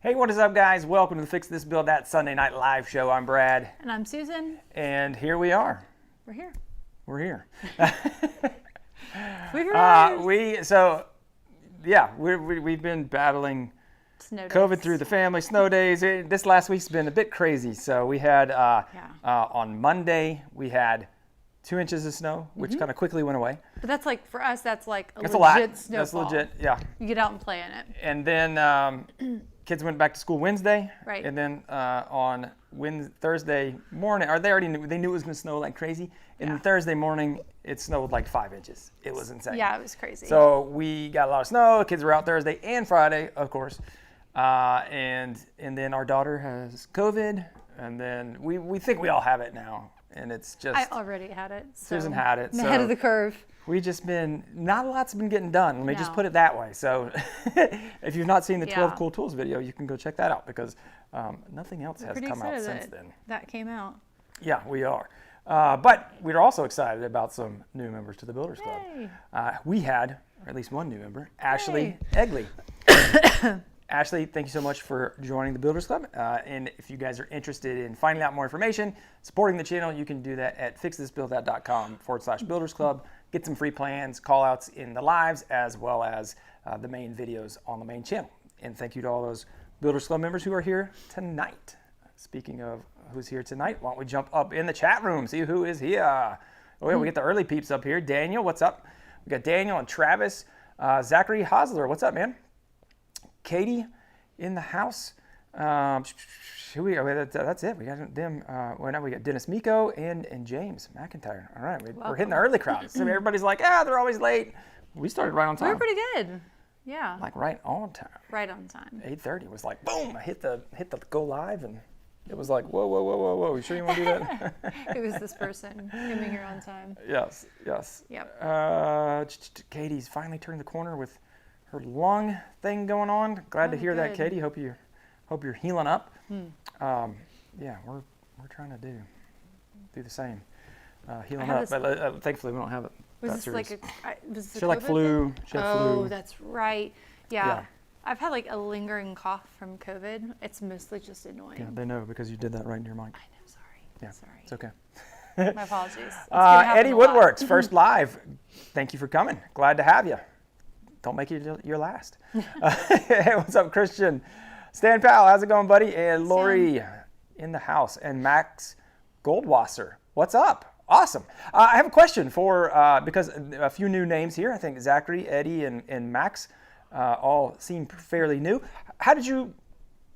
Hey, what is up, guys? Welcome to the Fix This Build That Sunday Night Live show. I'm Brad. And I'm Susan. And here we are. We're here. We're here. We've been battling Snow COVID days. through the family, snow days. This last week's been a bit crazy. So we had, on Monday, we had 2 inches of snow, which kind of quickly went away. But that's like, for us, that's like a That's legit snowfall. That's legit, yeah. You get out and play in it. And then kids went back to school Wednesday. Right. And then on Thursday morning, or they knew it was going to snow like crazy. And then Thursday morning, it snowed like 5 inches. It was insane. Yeah, it was crazy. So we got a lot of snow. Kids were out Thursday and Friday, of course. And then our daughter has COVID. And then we think we all have it now. And it's just... I already had it. So Susan had it. I'm ahead of the curve. We just been, not a lot's been getting done. Let me just put it that way. So if you've not seen the 12 Cool Tools video, you can go check that out because nothing else has come out since then. That came out. Yeah, we are. But we're also excited about some new members to the Builders Club. We had, or at least one new member, Ashley Eggli. Ashley, thank you so much for joining the Builders Club. And if you guys are interested in finding out more information, supporting the channel, you can do that at fixthisbuildout.com/Builders Club. Get some free plans, call outs in the lives, as well as the main videos on the main channel. And thank you to all those Builders Club members who are here tonight. Speaking of who's here tonight, why don't we jump up in the chat room, see who is here. Oh yeah, we get the early peeps up here. Daniel, what's up? We got Daniel and Travis. Zachary Hosler, what's up, man? Katie in the house. That's it. We got them. Now we got Dennis Miko and James McIntyre. All right, we're hitting the early crowd. So everybody's like, they're always late. We started right on time. We were pretty good. Yeah. Like right on time. Right on time. 8:30 was like boom. I hit the go live and it was like whoa. You sure you want to do that? It was this person coming here on time. Yes. Yep. Katie's finally turned the corner with her lung thing going on. Glad to hear that, Katie. Hope you're healing up. We're trying to do the same. Healing up, but thankfully we don't have it. Was this like she had like flu. She had flu. Oh, that's right. Yeah. I've had like a lingering cough from COVID. It's mostly just annoying. Yeah, they know because you did that right in your mic. I know, sorry. Yeah, sorry. It's okay. My apologies. Eddie Woodworks, first live. Thank you for coming. Glad to have you. Don't make it your last. Hey, what's up, Christian? Stan Powell, how's it going, buddy? And Lori in the house. And Max Goldwasser, what's up? Awesome. I have a question for, because a few new names here. I think Zachary, Eddie, and Max all seem fairly new. How did you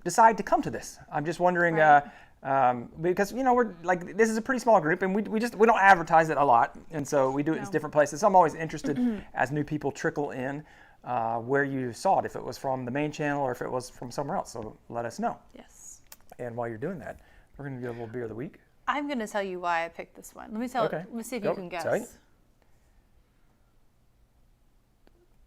decide to come to this? I'm just wondering, because we're like, this is a pretty small group and we don't advertise it a lot, and so we do it in different places. So I'm always interested as new people trickle in where you saw it, if it was from the main channel or if it was from somewhere else. So let us know. Yes. And while you're doing that, we're going to do a little beer of the week. I'm going to tell you why I picked this one. Let me see if you can guess. Sorry.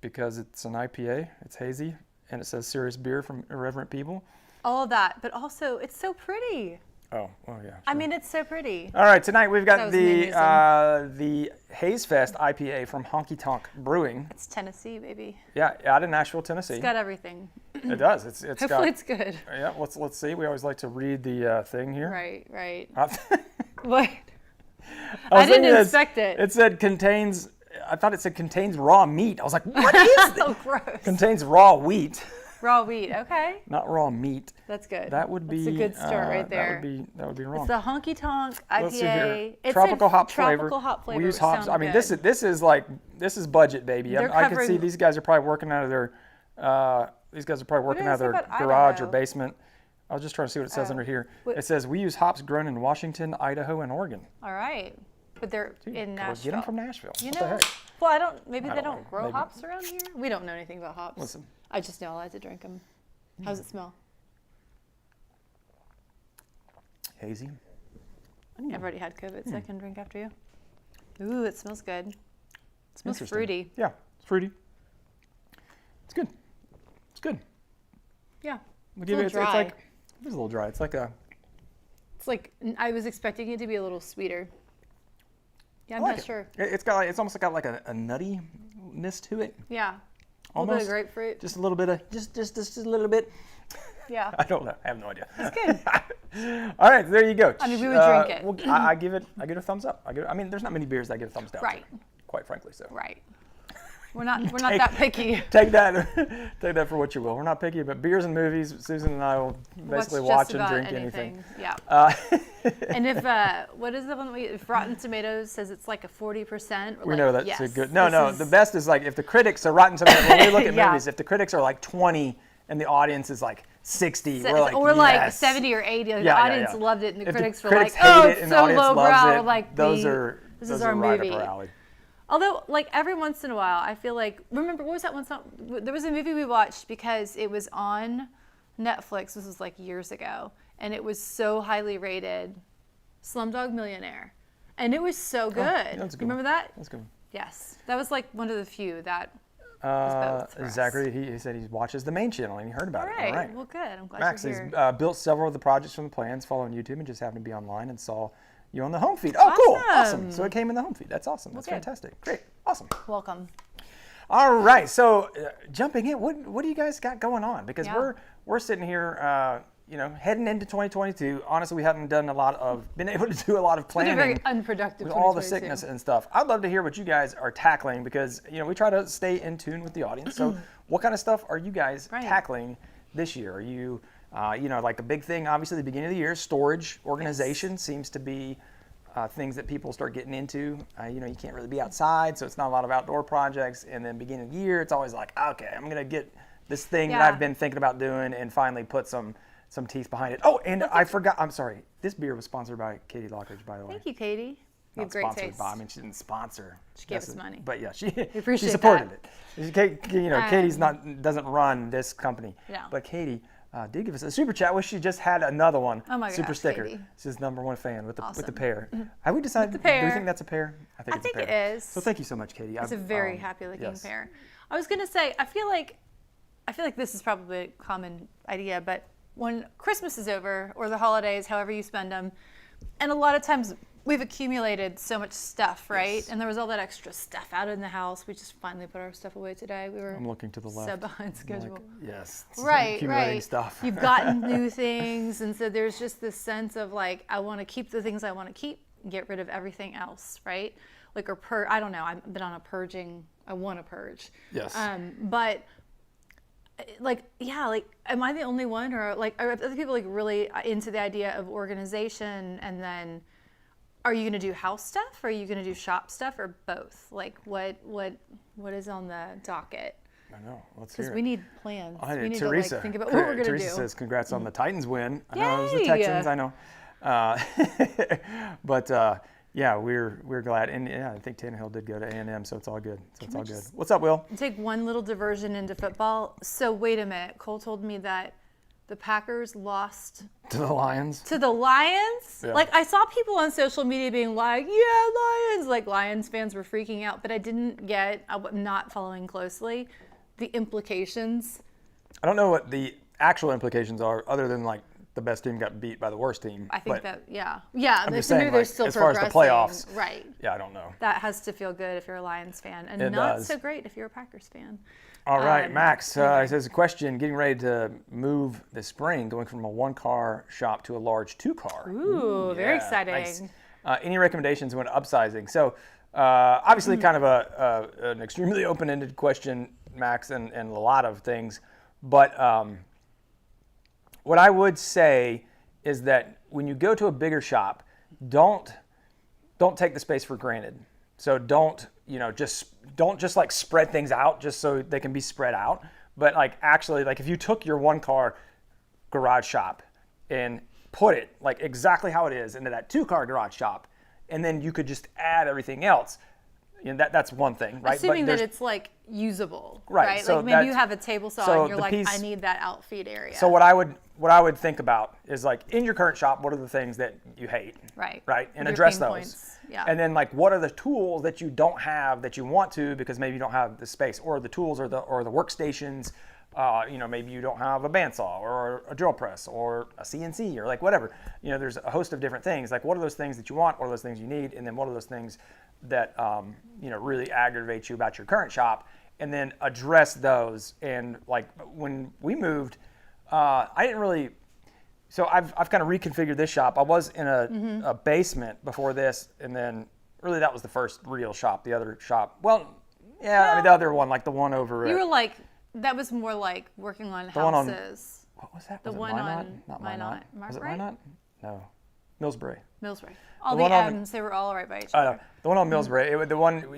Because it's an IPA, it's hazy, and it says serious beer from irreverent people. All of that, but also it's so pretty. Oh, yeah. Sure. I mean, it's so pretty. All right, tonight we've got the Haze Fest Ipa from Honky Tonk Brewing. It's Tennessee, baby. Yeah, out in Nashville, Tennessee. It's got everything. It does. Hopefully it's good. Yeah, let's see. We always like to read the thing here. Right. What? I didn't expect it. It said contains. I thought it said contains raw meat. I was like, what is this? Oh, gross. Contains raw wheat. Raw wheat, okay. Not raw meat. That's good. That would be. That's a good start right there. That would be wrong. It's the Honky Tonk IPA. Let's see here. It's tropical hop flavor. Tropical hop flavor. We use hops. I mean, this is budget, baby. I can see these guys are probably working out of their. These guys are probably working out of their garage or basement. I was just trying to see what it says under here. It says we use hops grown in Washington, Idaho, and Oregon. All right, but they're in Nashville. Get them from Nashville. What the heck? Well, maybe they don't grow hops around here. We don't know anything about hops. Listen. I just know I like to drink them. How does it smell? Hazy. I've already had COVID, so I can drink after you. Ooh, it smells good. It smells fruity. Yeah, it's fruity. It's good. It's good. Yeah. It's a little dry. It's a little dry. It's like I was expecting it to be a little sweeter. Yeah, I'm not sure. It's almost got like a nuttiness to it. Yeah. Almost. A little bit of grapefruit. Just a little bit of just a little bit. Yeah. I don't know. I have no idea. That's good. All right, there you go. I mean, we would drink it. Well, I give it a thumbs up. I mean, there's not many beers that I give a thumbs down. Right. To, quite frankly, so. Right. We're not that picky. Take that for what you will. We're not picky, but beers and movies, Susan and I will basically watch and drink anything. Yeah. And if what is the one if Rotten Tomatoes says it's like a 40%, we know that's yes, a good. No. The best is like if the critics are Rotten Tomatoes. When we look at movies, if the critics are like 20 and the audience is like 60, we're like, or like yes. 70 or 80. Like the audience loved it, and the if critics the were critics like, hate "Oh, it it's and so the audience lowbrow." loves it, Like those this is our right movie. up our alley. Although, like every once in a while, I feel like remember what was that one song? There was a movie we watched because it was on Netflix. This was like years ago, and it was so highly rated. Slumdog Millionaire, and it was so good. Yeah, that's a good Remember that? That's good. Yes, that was like one of the few that was both for us. Zachary, he said he watches the main channel and he heard about it. All right. Well, good. I'm glad Max you're here. has built several of the projects from the plans, following YouTube, and just happened to be online and saw you on the home feed. Oh, cool. Awesome. So it came in the home feed. That's awesome. That's fantastic. Great. Awesome. Welcome. All right. So jumping in, what do you guys got going on? Because we're sitting here, heading into 2022. Honestly, we haven't been able to do a lot of planning. It's been a very unproductive with all the sickness and stuff. I'd love to hear what you guys are tackling because we try to stay in tune with the audience. So what kind of stuff are you guys tackling this year? Are you like the big thing, obviously, the beginning of the year, storage organization seems to be things that people start getting into. You can't really be outside, so it's not a lot of outdoor projects. And then beginning of the year, it's always like, okay, I'm going to get this thing that I've been thinking about doing and finally put some teeth behind it. Oh, and I forgot. I'm sorry. This beer was sponsored by Katie Lockridge, by the way. Thank you, Katie. You have great taste. I mean, she didn't sponsor. She gave us money. But yeah, she appreciate supported it. Katie's doesn't run this company. No. But Katie did give us a super chat. Wish she just had another one. Oh my super gosh, sticker. Katie. She's number 1 fan with the Awesome. pear. Have we decided? With the pear. Do you think that's a pear? I think it's a pear. it is. So thank you so much, Katie. It's a very happy looking pear. I was gonna say I feel like this is probably a common idea, but when Christmas is over or the holidays, however you spend them, and a lot of times we've accumulated so much stuff, right? Yes. And there was all that extra stuff out in the house. We just finally put our stuff away today. I'm looking to the left. So behind schedule. Yes. Right. Stuff. You've gotten new things, and so there's just this sense of like, I want to keep the things I want to keep, and get rid of everything else, right? Like I don't know. I've been on a purging. I want to purge. Yes. But am I the only one, or like are other people like really into the idea of organization? And then are you going to do house stuff, or are you going to do shop stuff, or both? Like what is on the docket? I know. Let's hear it. Because we need plans. We need Teresa, to think about what we're going to do. Teresa says, congrats on the Titans win. I Yay! know it was the Texans, I know. But we're glad. And I think Tannehill did go to A&M, so it's all good. What's up, Will? Take one little diversion into football. So wait a minute. Cole told me that the Packers lost to the Lions. To the Lions? Yeah. Like, I saw people on social media being like, yeah, Lions. Like, Lions fans were freaking out, but I'm not following closely the implications. I don't know what the actual implications are, other than like the best team got beat by the worst team. I think yeah. I'm just saying, they're still as far as the playoffs, right? Yeah, I don't know. That has to feel good if you're a Lions fan, and it not does. So great if you're a Packers fan. All right, Max says a question: getting ready to move this spring, going from a 1-car shop to a large 2-car. Ooh, very exciting. Nice. Any recommendations when upsizing? So, obviously, kind of an extremely open-ended question, Max, and a lot of things. But what I would say is that when you go to a bigger shop, don't take the space for granted. So don't just like spread things out just so they can be spread out. But like actually, like if you took your 1-car garage shop and put it like exactly how it is into that 2-car garage shop, and then you could just add everything else. That's one thing, right? Assuming that it's like usable, right? Right? So like maybe you have a table saw and you're like, I need that outfeed area. So what I would think about is like in your current shop, what are the things that you hate? Right. And address those. Points. Yeah. And then like what are the tools that you don't have that you want to because maybe you don't have the space, or the tools or the workstations. Maybe you don't have a bandsaw or a drill press or a CNC or like whatever. There's a host of different things. Like what are those things that you want? What are those things you need? And then what are those things that really aggravate you about your current shop? And then address those. And like when we moved, I didn't really. So I've kind of reconfigured this shop. I was in a basement before this, and then really that was the first real shop. The other shop, well, yeah, I mean the other one, like the one over. You were like, that was more like working on houses. What was that? The Was it one Minot? on Not Minot. Was it Right? Minot? No, Millsbury. Millsbury. All The the one on M's, they were all right by each other. The one on Millsbury.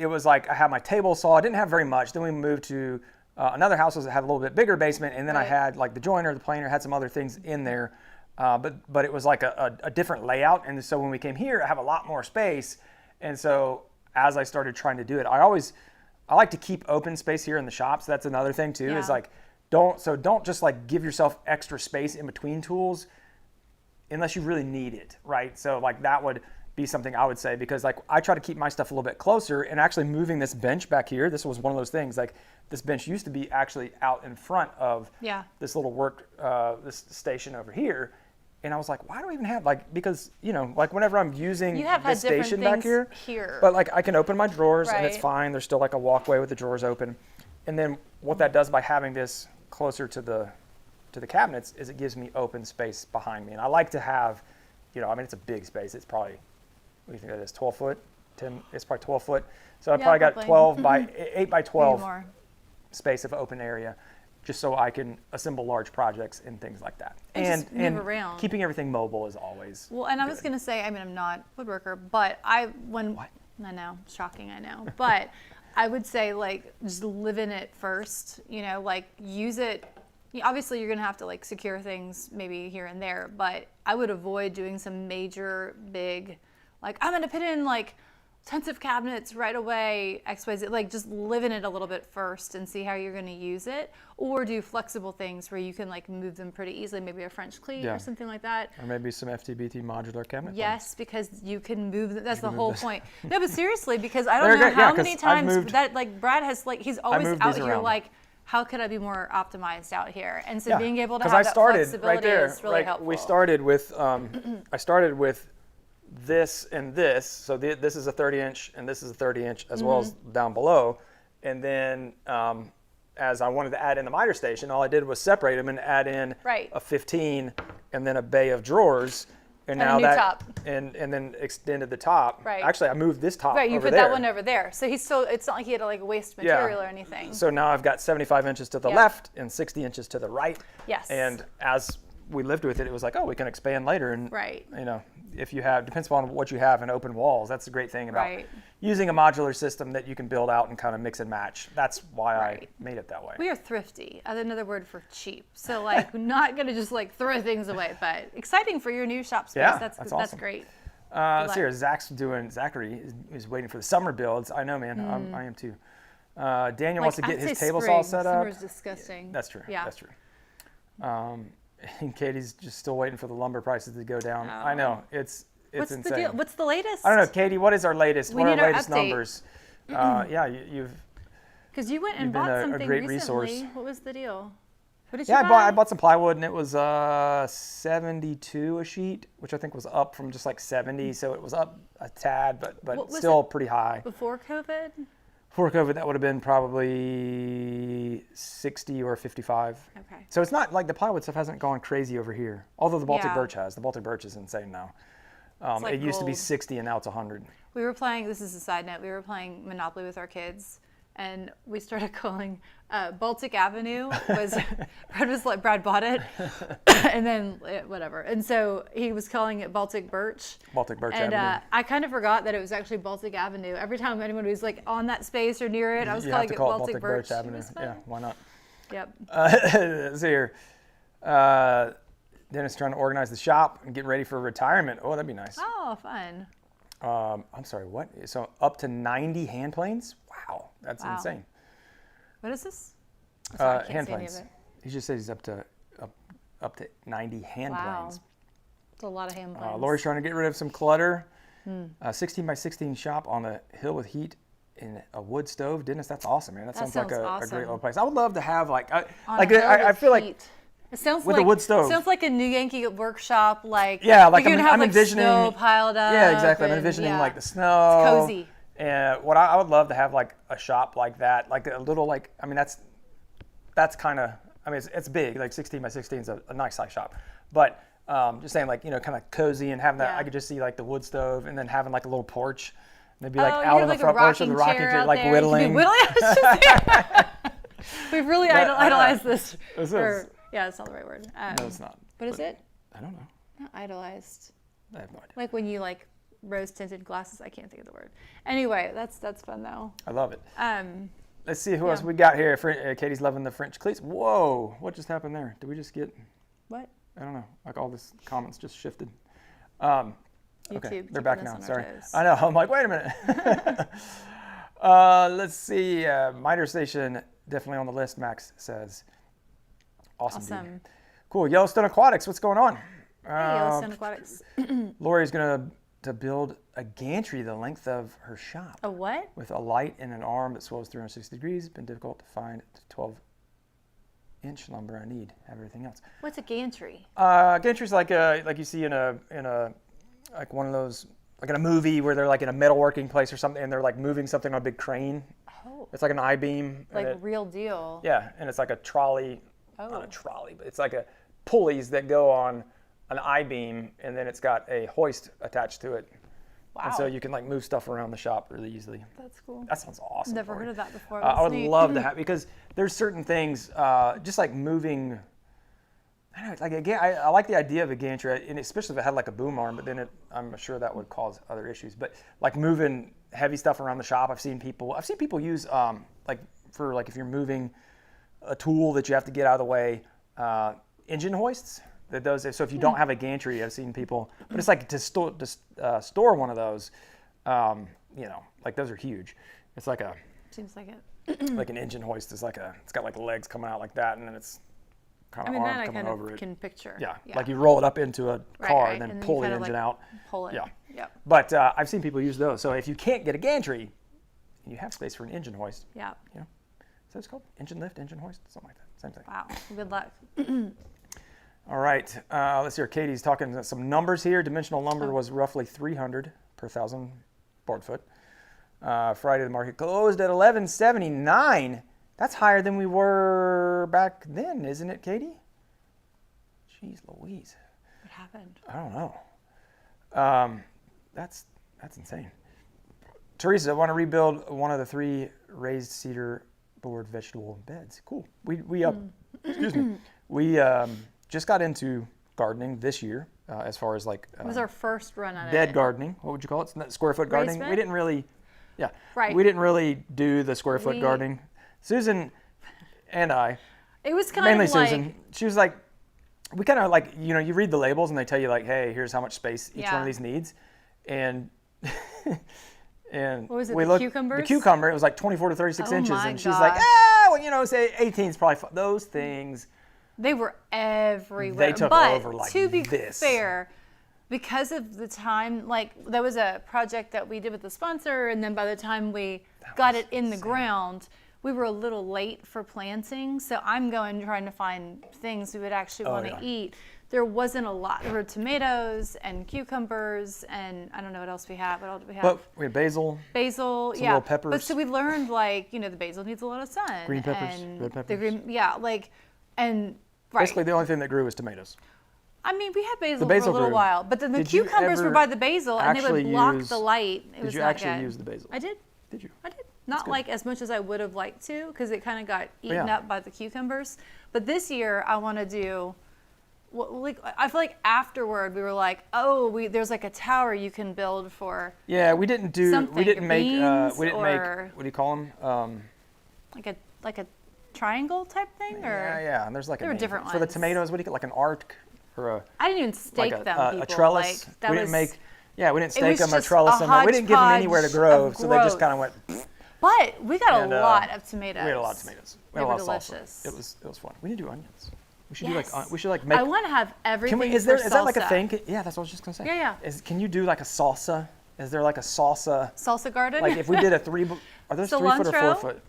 It was like I had my table saw. I didn't have very much. Then we moved to another house that had a little bit bigger basement, and then I Right. had like the joiner, the planer, had some other things in there. But it was like a different layout, and so when we came here, I have a lot more space, and so as I started trying to do it, I like to keep open space here in the shop. So that's another thing too. Is Yeah. like don't just like give yourself extra space in between tools unless you really need it, right? So like that would be something I would say, because like I try to keep my stuff a little bit closer, and actually moving this bench back here, this was one of those things. Like this bench used to be actually out in front of this little work this station over here. And I was like, why do we even have, like, because, you know, like whenever I'm using You have this had different station back things here, but like I can open my drawers and it's Right. fine. There's still like a walkway with the drawers open. And then what that does by having this closer to the cabinets is it gives me open space behind me. And I like to have, you know, I mean, it's a big space. It's probably, what do you think that is, 12 foot? 10, it's probably 12 foot. So I probably got probably. 12 by 8 by Maybe 12 more. space of open area, just so I can assemble large projects and things like that. And just move around. Keeping everything mobile is always Well, and I was good. going to say, I mean, I'm not a woodworker, but I know, shocking, I know, but I would say like just live in it first, you know, like use it. Obviously you're going to have to like secure things maybe here and there, but I would avoid doing some major big, like I'm going to put in like tons of cabinets right away, XYZ, like just live in it a little bit first and see how you're going to use it, or do flexible things where you can like move them pretty easily, maybe a French cleat Yeah. or something like that. Or maybe some FTBT modular cabinet. Yes, because you can move them. That's the move whole this. point. No, but seriously, because I They're don't know great, yeah, how 'cause many I've times moved- that like Brad has like he's always moved out these here around. like, how could I be more optimized out here? And so Yeah, being able to 'cause have I that started flexibility right there. is really Like, helpful. we started with I started with this and this. So this is a 30-inch and this is a 30-inch as well as down below. And then as I wanted to add in the miter station, all I did was separate them and add in Right. a 15 and then a bay of drawers. And And a now new that top. and then extended the top. Right. Actually, I moved this top Right, you over put there. that one over there. So he's still, it's not like he had to like waste material or anything. So now I've got 75 inches to the Yeah. left and 60 inches to the right. Yes. And as we lived with it, it was like, oh, we can expand later. And, Right. you know, if you have, depends upon what you have in open walls. That's the great thing about Right. using a modular system that you can build out and kind of mix and match. That's why Right. I made it that way. We are thrifty, another word for cheap. So like not gonna just like throw things away, but exciting for your new shop space. Yeah, that's that's that's awesome. great. Let's see here. Zachary is waiting for the summer builds. I know, man. I am too. Daniel wants to Like, get I'd his say table spring. saw set up. Summer's disgusting. That's true. Yeah. That's true. And Katie's just still waiting for the lumber prices to go down. Oh. I know. It's What's insane. the deal? What's the latest? I don't know, Katie. What is our latest? We What are need our our latest update. numbers? Yeah, you've. Because you went and You've been bought a something great recently. resource. What was the deal? What did Yeah, you I buy? bought some plywood, and it was 72 a sheet, which I think was up from just like 70, so it was up a tad, What but was still it? pretty high. Before COVID? Before COVID, that would have been probably 60 or 55. Okay. So it's not like the plywood stuff hasn't gone crazy over here, although the Baltic Yeah. birch has. The Baltic birch is insane now. like it used to be gold. 60 and now it's 100. We were playing, this is a side note, we were playing Monopoly with our kids, and we started calling Baltic Avenue was, Brad bought it, and then whatever. And so he was calling it Baltic Birch. Baltic birch And avenue. I kind of forgot that it was actually Baltic Avenue. Every time anyone was like on that space or near it, I was You calling have to it call Baltic, it Baltic Birch It Avenue. was fun. Yeah, why not? Yep. Let's see here. Dennis trying to organize the shop and get ready for retirement. Oh, that'd be nice. Oh, fun. I'm sorry, what? So up to 90 hand planes? Wow, that's Wow. insane. What is this? I'm sorry, I can't Hand see any of planes. it. He just said he's up to 90 hand Wow. planes. It's a lot of hand planes. Lori's trying to get rid of some clutter. 16 by 16 shop on the hill with heat in a wood stove. Dennis, that's awesome, man. That, sounds like a awesome. great little place. I would love to have like, On like a hill I with feel like heat. It sounds with a like wood stove. Sounds like a New Yankee workshop, like Yeah, like you're gonna I'm have like envisioning snow piled up. Yeah, exactly. I'm and- envisioning yeah. like the snow. It's cozy. And what I would love to have like a shop like that, like a little like I mean that's kind of I mean, it's big, like 16 by 16 is a nice size shop. But just saying, like, kind of cozy and having that, Yeah. I could just see like the wood stove and then having like a little porch. And they'd be like you out have, on the like, a front porch with the rocking rocking chair chair, out like there. You could be whittling. whittling. We've really That- idolized this. This Or, is- yeah, that's not the right word. No, it's not. What is But it? I don't know. Not idolized. I have no idea. Like when you like rose tinted glasses. I can't think of the word. Anyway, that's fun though. I love it. Um, Let's see who Yeah. else we got here. Katie's loving the French cleats. Whoa, what just happened there? Did we just get, what? I don't know, like all this comments just shifted. YouTube. Okay, keeping they're back us now. on our Sorry. toes. I know. I'm like, wait a minute. Let's see. Miter Station definitely on the list. Max says. Awesome. Awesome. Cool. Yellowstone Aquatics. What's going on? Hey, Yellowstone Aquatics. Lori's gonna to build a gantry the length of her shop A what? with a light and an arm that swells 360 degrees. Been difficult to find 12-inch lumber I need. Have everything else. What's a gantry? Gantry's like you see in a like one of those, like in a movie where they're like in a metalworking place or something and they're like moving something on a big crane. Oh, It's like an I-beam. like and real deal. yeah, and it's like a trolley, Oh. not a trolley, but it's like a pulleys that go on an I-beam and then it's got a hoist attached to it. Wow. And so you can like move stuff around the shop really easily. That's cool. That sounds awesome. Never Lori. heard of that before. I would That's neat. love to have, because there's certain things, just like moving. I don't know, like again, I like the idea of a gantry, and especially if it had like a boom arm. But then I'm sure that would cause other issues. But like moving heavy stuff around the shop, I've seen people use like for like if you're moving a tool that you have to get out of the way, engine hoists. That does it. So if you don't have a gantry, I've seen people, but it's like to store one of those. Like those are huge. It's like Seems like it. like an engine hoist is like it's got like legs coming out like that, and then it's kind I of mean, that arm I coming kind over of it. can picture. Yeah, like you roll it up into a car right. and then you pull the kinda, engine like, out. Pull it. Yeah. Yep. But I've seen people use those. So if you can't get a gantry, and you have space for an engine hoist, Yep. so it's called engine lift, engine hoist, something like that. Same thing. Wow. Good luck. All right, let's hear. Katie's talking some numbers here. Dimensional lumber Oh. was roughly 300 per 1,000 board foot. Friday the market closed at 1179. That's higher than we were back then, isn't it, Katie? Jeez Louise. What happened? I don't know. That's insane. Teresa, I want to rebuild one of the 3 raised cedar board vegetable beds. Cool. Excuse me. We just got into gardening this year, as far as like It was our first run on bed it. gardening. What would you call it? Square foot gardening. Raised We bed? didn't really, Right. We didn't really do the square foot We- gardening. Susan and I, It was kind mainly of like Susan, she was like, we kind of like, you read the labels and they tell you like, hey, here's how much space each one Yeah. of these needs, and and What was it, we the looked, cucumbers? The cucumber, it was like 24 to 36 Oh inches, my and she's like, gosh. say 18 is probably those things. they were everywhere. They took but over like to be this. fair, because of the time, like there was a project that we did with the sponsor, and then by the time we got it in the ground, we were a little late for planting. So I'm trying to find things we would actually want to eat. There wasn't a lot. There were tomatoes and cucumbers, and I don't know what else we have. What else do we have? But we had basil. Basil, some yeah. little peppers. But so we learned the basil needs a lot of sun. Green peppers, and red peppers. The green, and right. Basically, the only thing that grew was tomatoes. I mean, we had basil, The basil for a little grew. while, but then the Did you cucumbers were ever by the basil, and they would actually block use- the light. It Did was you not actually good. use the basil? I did. Did you? I did. Not good. like as much as I would have liked to, because it kind of got eaten Yeah. up by the cucumbers. But this year, I want to do. I feel like afterward we were like, there's like a tower you can build for Yeah, we didn't do. something, We didn't make. beans We didn't make. or- What do you call them? like a triangle type thing, or Yeah. And there's like There a were name different for the ones. tomatoes. What do you call like an arc or a I didn't even stake like them. a People. trellis? Like, that We was, didn't make. Yeah, we didn't it stake was them or just trellis a them. We didn't give them anywhere to hodgepodge grow, of so they just growth. kind of went. But we got And, a lot of tomatoes. We had a lot of tomatoes. We They had a were lot of salsa. delicious. It was fun. We need to do onions. We should Yes. do like we should like make. I want to have everything. Can we? Is for that like a salsa. thing? Yeah, that's what I was just gonna say. Yeah. Can you do like a salsa? Is there like a salsa? Salsa garden? Like if we did a 3, are those 3 foot or 4 Cilantro? foot?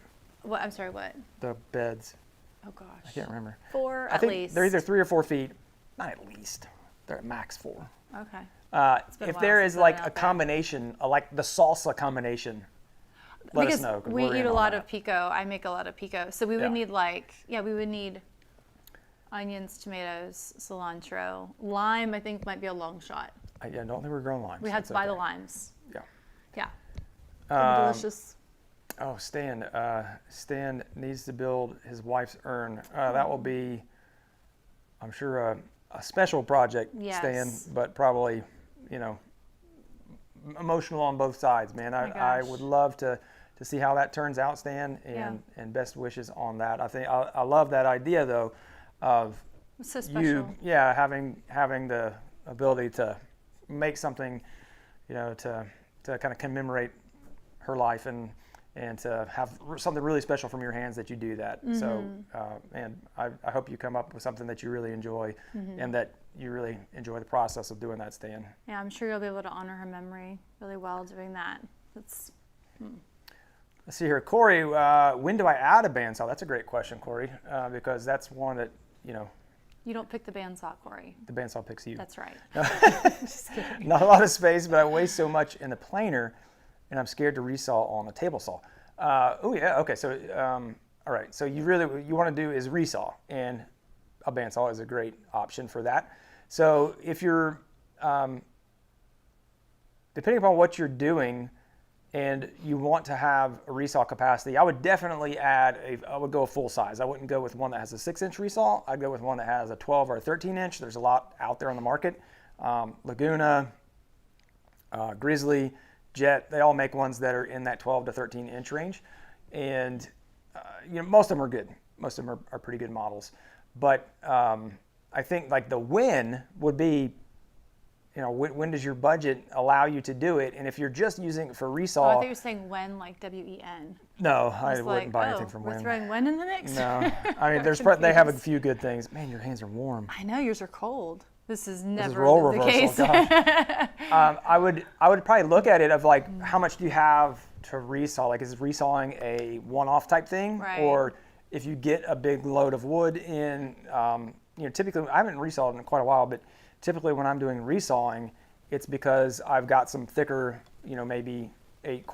What? I'm sorry. What? The beds. Oh gosh. I can't remember. 4 I at think least. they're either 3 or 4 feet. Not at least. They're at max 4. Okay. been a If while there since is I've like been a out there. combination, like the salsa combination, let because us know. 'Cause we we're eat in a on lot that. of pico. I make a lot of pico. So we would Yeah. need we would need onions, tomatoes, cilantro. Lime, I think, might be a long shot. I don't think we're growing limes. We had to buy the limes. Yeah. Yeah. Delicious. Oh, Stan. Stan needs to build his wife's urn. That will be, I'm sure, a special project, Yes. Stan, but probably, emotional on both sides, man. I would love to see how that turns out, Stan, and best wishes on that. I think I love that idea, though, of It's so special. you, having the ability to make something, to kind of commemorate her life and to have something really special from your hands that you do that. So, and I hope you come up with something that you really enjoy and that you really enjoy the process of doing that, Stan. Yeah, I'm sure you'll be able to honor her memory really well doing that. Let's see here. Corey, when do I add a bandsaw? That's a great question, Corey, because that's one that, You don't pick the bandsaw, Corey. the bandsaw picks you. That's right. Just kidding. Not a lot of space, but I waste so much in the planer, and I'm scared to resaw on a table saw. Okay. So, all right. So what you want to do is resaw, and a bandsaw is a great option for that. So if you're, depending upon what you're doing, and you want to have a resaw capacity, I would definitely I would go full size. I wouldn't go with one that has a 6-inch resaw. I'd go with one that has a 12 or a 13-inch. There's a lot out there on the market. Laguna, Grizzly, Jet, they all make ones that are in that 12 to 13-inch range. And, most of them are good. Most of them are pretty good models. But I think like the win would be, when does your budget allow you to do it? And if you're just using it for resaw. Oh, I thought you were saying when, like W-E-N. No, I wouldn't buy anything from we're Win. throwing when in the mix? No, I mean, they have a few good things. Man, your hands are warm. I know, yours are cold. This is never role the reversal. case. I would probably look at it of like, how much do you have to resaw? Like, is resawing a one-off type thing? Right. Or if you get a big load of wood in, typically, I haven't resawed in quite a while, but typically when I'm doing resawing, it's because I've got some thicker, maybe 8/4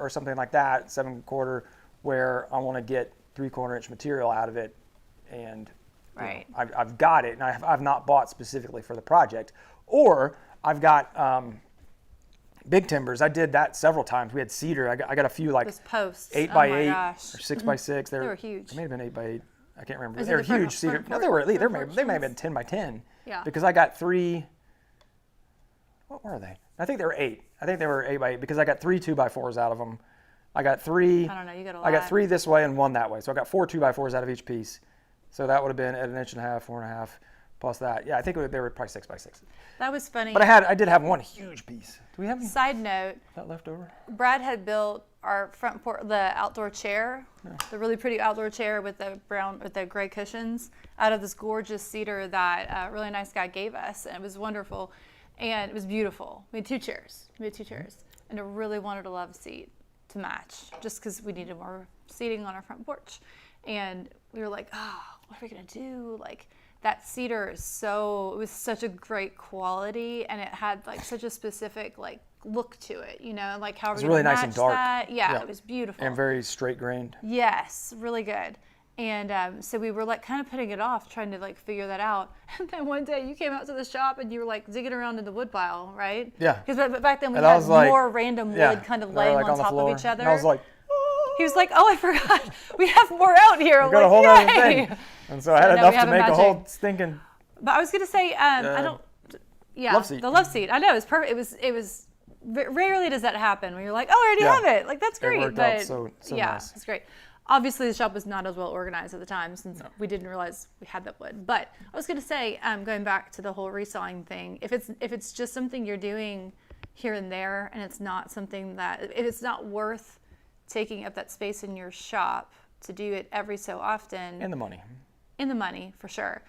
or something like that, 7/4, where I want to get 3/4 inch material out of it. And Right. I've got it, and I've not bought specifically for the project. Or I've got big timbers. I did that several times. We had cedar. I got a few like Those posts. 8x8 gosh. or 6x6. They were huge. They may have been 8x8. I can't remember. Is it They were the front- huge cedar. front No, they were at least. They porch may have ones? been 10x10. Yeah. Because I got 3. What were they? I think they were 8. I think they were 8x8 because I got 3 2x4s out of them. I got 3. I don't know. You got a lot. I got 3 this way and 1 that way. So I got 4 2x4s out of each piece. So that would have been at 1.5 inches, 4.5 plus that. Yeah, I think they were probably 6x6. That was funny. But I did have one huge piece. Do we have any Side note, that left over? Brad had built our front the outdoor chair, the really pretty outdoor chair with the gray cushions out of this gorgeous cedar that a really nice guy gave us, and it was wonderful, and it was beautiful. We had 2 chairs. And I really wanted a love seat to match, just because we needed more seating on our front porch, and we were like, what are we gonna do? Like, that cedar it was such a great quality, and it had like such a specific like look to it, like how It was really nice and dark. That? Yeah, it was beautiful. And very straight grained. Yes, really good. And so we were like kind of putting it off, trying to like figure that out. And then one day you came out to the shop and you were like digging around in the wood pile, right? Yeah. Because back then we And I had was like, more random wood kind of laying like on the top floor. of each other. And I was like, he was like, "Oh, I forgot, we have more out here." I'm got a like, whole other "Yay!" thing. And so I had now we enough to have a make a magic- whole stinking. But I was gonna say, I don't. Yeah, love seat. the love seat. I know, it was perfect. It was. Rarely does that happen when you're like, "Oh, I already have it." Like that's great. worked but out so yeah, nice. it's great. Obviously, the shop was not as well organized at the time since we didn't realize we had that wood. But I was gonna say, going back to the whole resawing thing, if it's just something you're doing here and there, and it's not something if it's not worth taking up that space in your shop to do it every so often. And the money. In the money, for sure.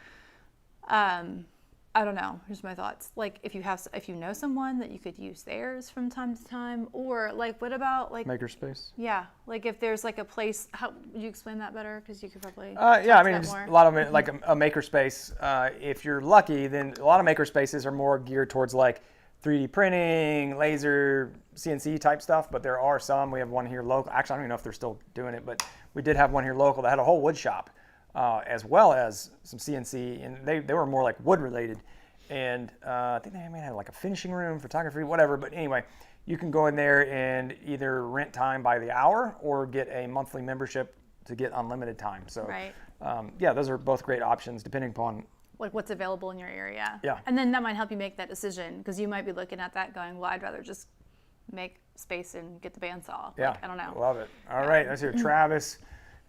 I don't know. Here's my thoughts. Like, if you know someone that you could use theirs from time to time, or like, what about like Makerspace. Yeah, like if there's like a place. How would you explain that better? Because you could probably. Yeah, I mean, that just more. a lot of it, like a makerspace. If you're lucky, then a lot of makerspaces are more geared towards like 3D printing, laser, CNC type stuff. But there are some. We have one here local. Actually, I don't even know if they're still doing it, but we did have one here local that had a whole wood shop. as well as some CNC, and they were more like wood related. And I think they may have like a finishing room, photography, whatever. But anyway, you can go in there and either rent time by the hour or get a monthly membership to get unlimited time. So Right. Yeah, those are both great options depending upon Like what's available in your area. Yeah. And then that might help you make that decision because you might be looking at that going, well, I'd rather just make space and get the bandsaw. Yeah, Like, I don't know. Love it. All right, let's hear Travis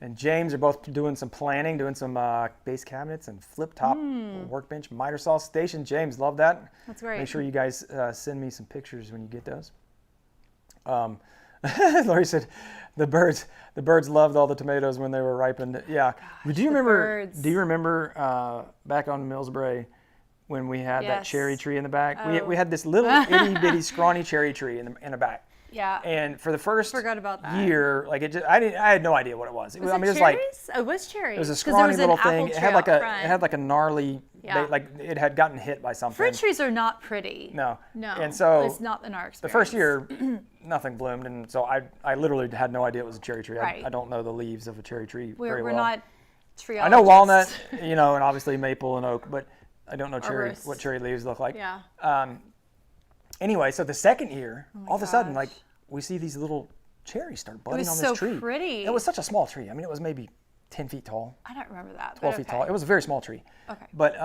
and James are both doing some planning, doing some base cabinets and flip top workbench miter saw station. James, love that. That's great. Make sure you guys send me some pictures when you get those. Lori said the birds loved all the tomatoes when they were ripened. Yeah. Do you remember? birds. Do you remember back on Millsbury when we had that Yes. cherry tree in the back? Oh. We had this little itty bitty scrawny cherry tree in the back. Yeah. And for the first Forgot about that. year, like I had no idea what it was. Was I it mean, it was like cherries? Oh, it was cherries. it was a 'Cause there scrawny was little an apple thing. It tree had like out a front. gnarly, Yeah. like it had gotten hit by something. Fruit trees are not pretty. No. No. And so it's not in our experience. the first year, nothing bloomed, and so I literally had no idea it was a cherry tree. Right. I don't know the leaves of a cherry tree very we're well. not treologists. I know walnut, and obviously maple and oak, but I don't know Arborists. what cherry leaves look like. Yeah. Anyway, so the second year, all of a sudden, gosh. like we see these little cherries start budding was on so this tree. pretty. It was such a small tree. I mean, it was maybe 10 feet tall, I don't remember that. 12 but feet okay. tall. It was a very small tree. Okay. But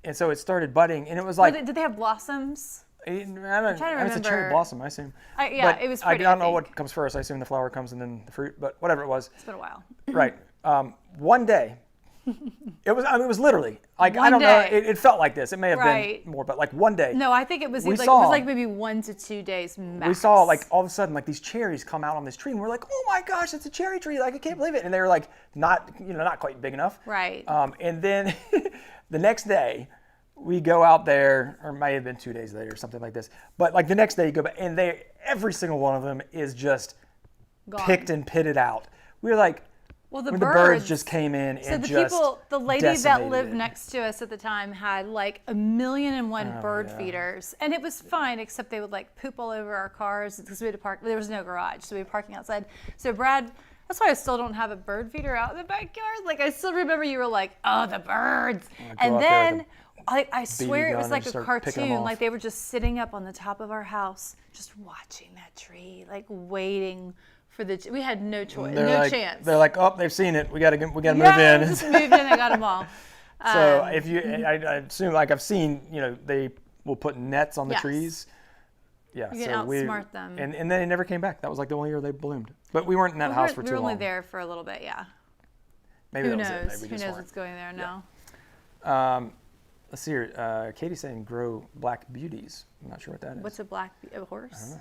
and so it started budding, and it was like Did they have blossoms? it's a cherry remember. blossom, I assume. Yeah, But it was I pretty, don't I know what think. comes first. I assume the flower comes and then the fruit, but whatever it was. It's been a while. Right. One day, it was literally like I One don't know. day. It felt like this. It may have Right. been more, but like one day. No, I think it was We like saw- it was like maybe 1 to 2 days max. We saw like all of a sudden like these cherries come out on this tree, and we're like, oh my gosh, it's a cherry tree! Like I can't believe it. And they were like not quite big enough. Right. And then the next day, we go out there, or it may have been 2 days later, or something like this. But like the next day, you go back, and every single one of them is just Gone. picked and pitted out. We were like, Well, the when birds, the birds just came in So and the just the lady that decimated lived it. next to us at the time had like 1,000,001 bird yeah. feeders, and it was fine except they would like poop all over our cars because we had to park. There was no garage, so we were parking outside. So Brad, that's why I still don't have a bird feeder out in the backyard. Like I still remember you were like, "Oh, the birds," and out there with then. I swear it gun was and like a start picking 'em cartoon. off. Like they were just sitting up on the top of our house, just watching that tree, like waiting for the. We had no choice, no like, chance. They're like, oh, they've seen it. We gotta move Yeah, in. just moved in. I got them all. So if you, I assume like I've seen, they will put nets on the Yes. trees. Yeah, You can so outsmart them. And then they never came back. That was like the only year they bloomed. But we weren't in that house for we too were only long. there for a little bit. Yeah. Maybe Who that was it. knows? Maybe we Who just knows weren't. what's going there now? Let's see here. Katie's saying grow black beauties. I'm not sure what that is. What's a horse?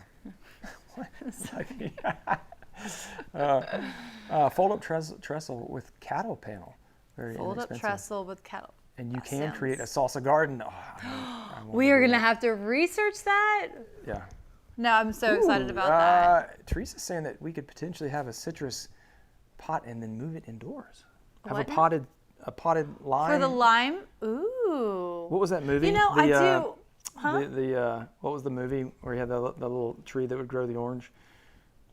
Fold up trestle with cattle panel. Very Fold up inexpensive. trestle with cattle. And you That can create a sounds- salsa garden. Oh, I wanna We are do gonna that. have to research that. Yeah. No, I'm so excited about that. Teresa's saying that we could potentially have a citrus pot and then move it indoors. Have What? a potted lime. For the lime, ooh. What was that movie? You know, I do. Huh? What was the movie where you had the little tree that would grow the orange?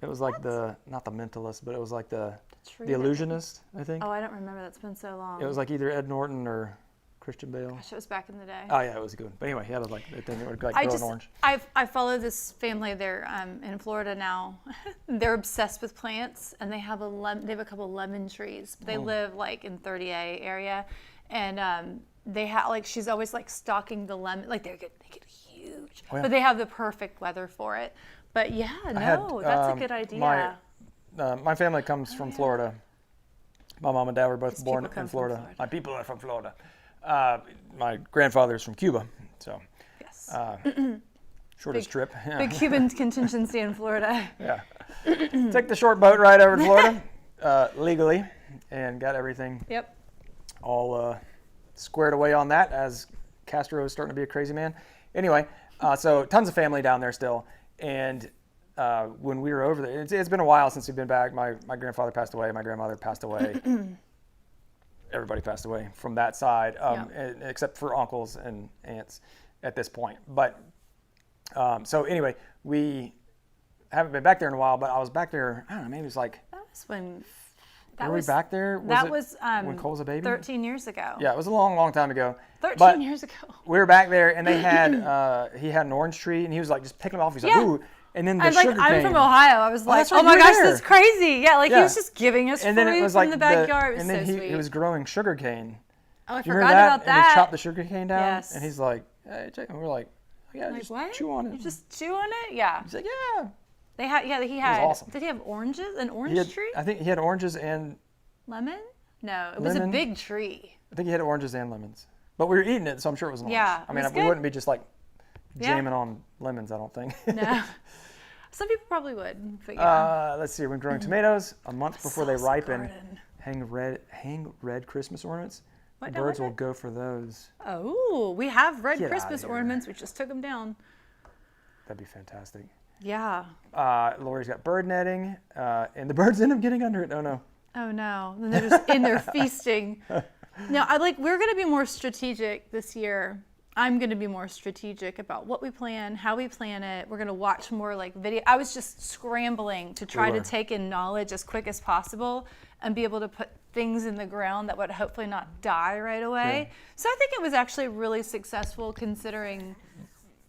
It was like not the Mentalist, but it was like the Tree the that- Illusionist, I think. Oh, I don't remember. That's been so long. It was like either Ed Norton or Christian Bale. Gosh, it was back in the day. Oh yeah, it was good. But anyway, he had like the thing that would like I grow just an orange. I follow this family. They're in Florida now. They're obsessed with plants, and they have a couple lemon trees. They live like in 30A area, and they have like she's always like stocking the lemon. Like they get huge, Oh, yeah. but they have the perfect weather for it. But yeah, that's a good idea. My family comes from Florida. My mom and dad were both These born people come in from Florida. Florida. My people are from Florida. My grandfather's from Cuba, so Yes. shortest trip. Yeah. Big Cuban contingency in Florida. Yeah. Took the short boat ride over to Florida legally, and got everything Yep. all squared away on that as Castro is starting to be a crazy man. Anyway, so tons of family down there still, and when we were over there, it's been a while since we've been back. My grandfather passed away. My grandmother passed away. Everybody passed away from that side, except for uncles and aunts at this point. But so anyway, we haven't been back there in a while. But I was back there. I don't know. Maybe it was like That was when Were we back there? Was when Cole's a baby? 13 years ago. Yeah, it was a long, long time ago. 13 years ago. We were back there, and they had he had an orange tree, and he was like just picking them off. He's like, ooh. And then the sugar cane. I'm from Ohio. I was like, that's right, oh my gosh, there. that's crazy. Yeah, like he was just giving us and then fruit it was from like the backyard. It was and then so sweet. he was growing sugar cane. Oh, I Do you forgot remember about that. And he chopped the sugar cane down. Yes. And he's like, hey, and we're like, yeah, like, just what? chew on it. You just chew on it? Yeah. He's like, yeah. He had. awesome. Did he have oranges? An orange tree? I think he had oranges and Lemon? No, it was a big tree. I think he had oranges and lemons. But we were eating it, so I'm sure it was an orange. Yeah, I mean, it was we good. wouldn't be just like jamming on lemons, I don't think. No. Some people probably would. But let's see. We're growing tomatoes a month before they ripen. Garden. Hang red Christmas ornaments. What, the birds will go for those. Oh, we have red Get Christmas outta here. ornaments. We just took them down. That'd be fantastic. Yeah. Lori's got bird netting, and the birds end up getting under it. Oh no. Oh no. And they're just in there feasting. No, we're going to be more strategic this year. I'm going to be more strategic about what we plan, how we plan it. We're going to watch more like video. I was just scrambling to try to take in knowledge as quick as possible and be able to put things in the ground that would hopefully not die right away. Yeah. So I think it was actually really successful considering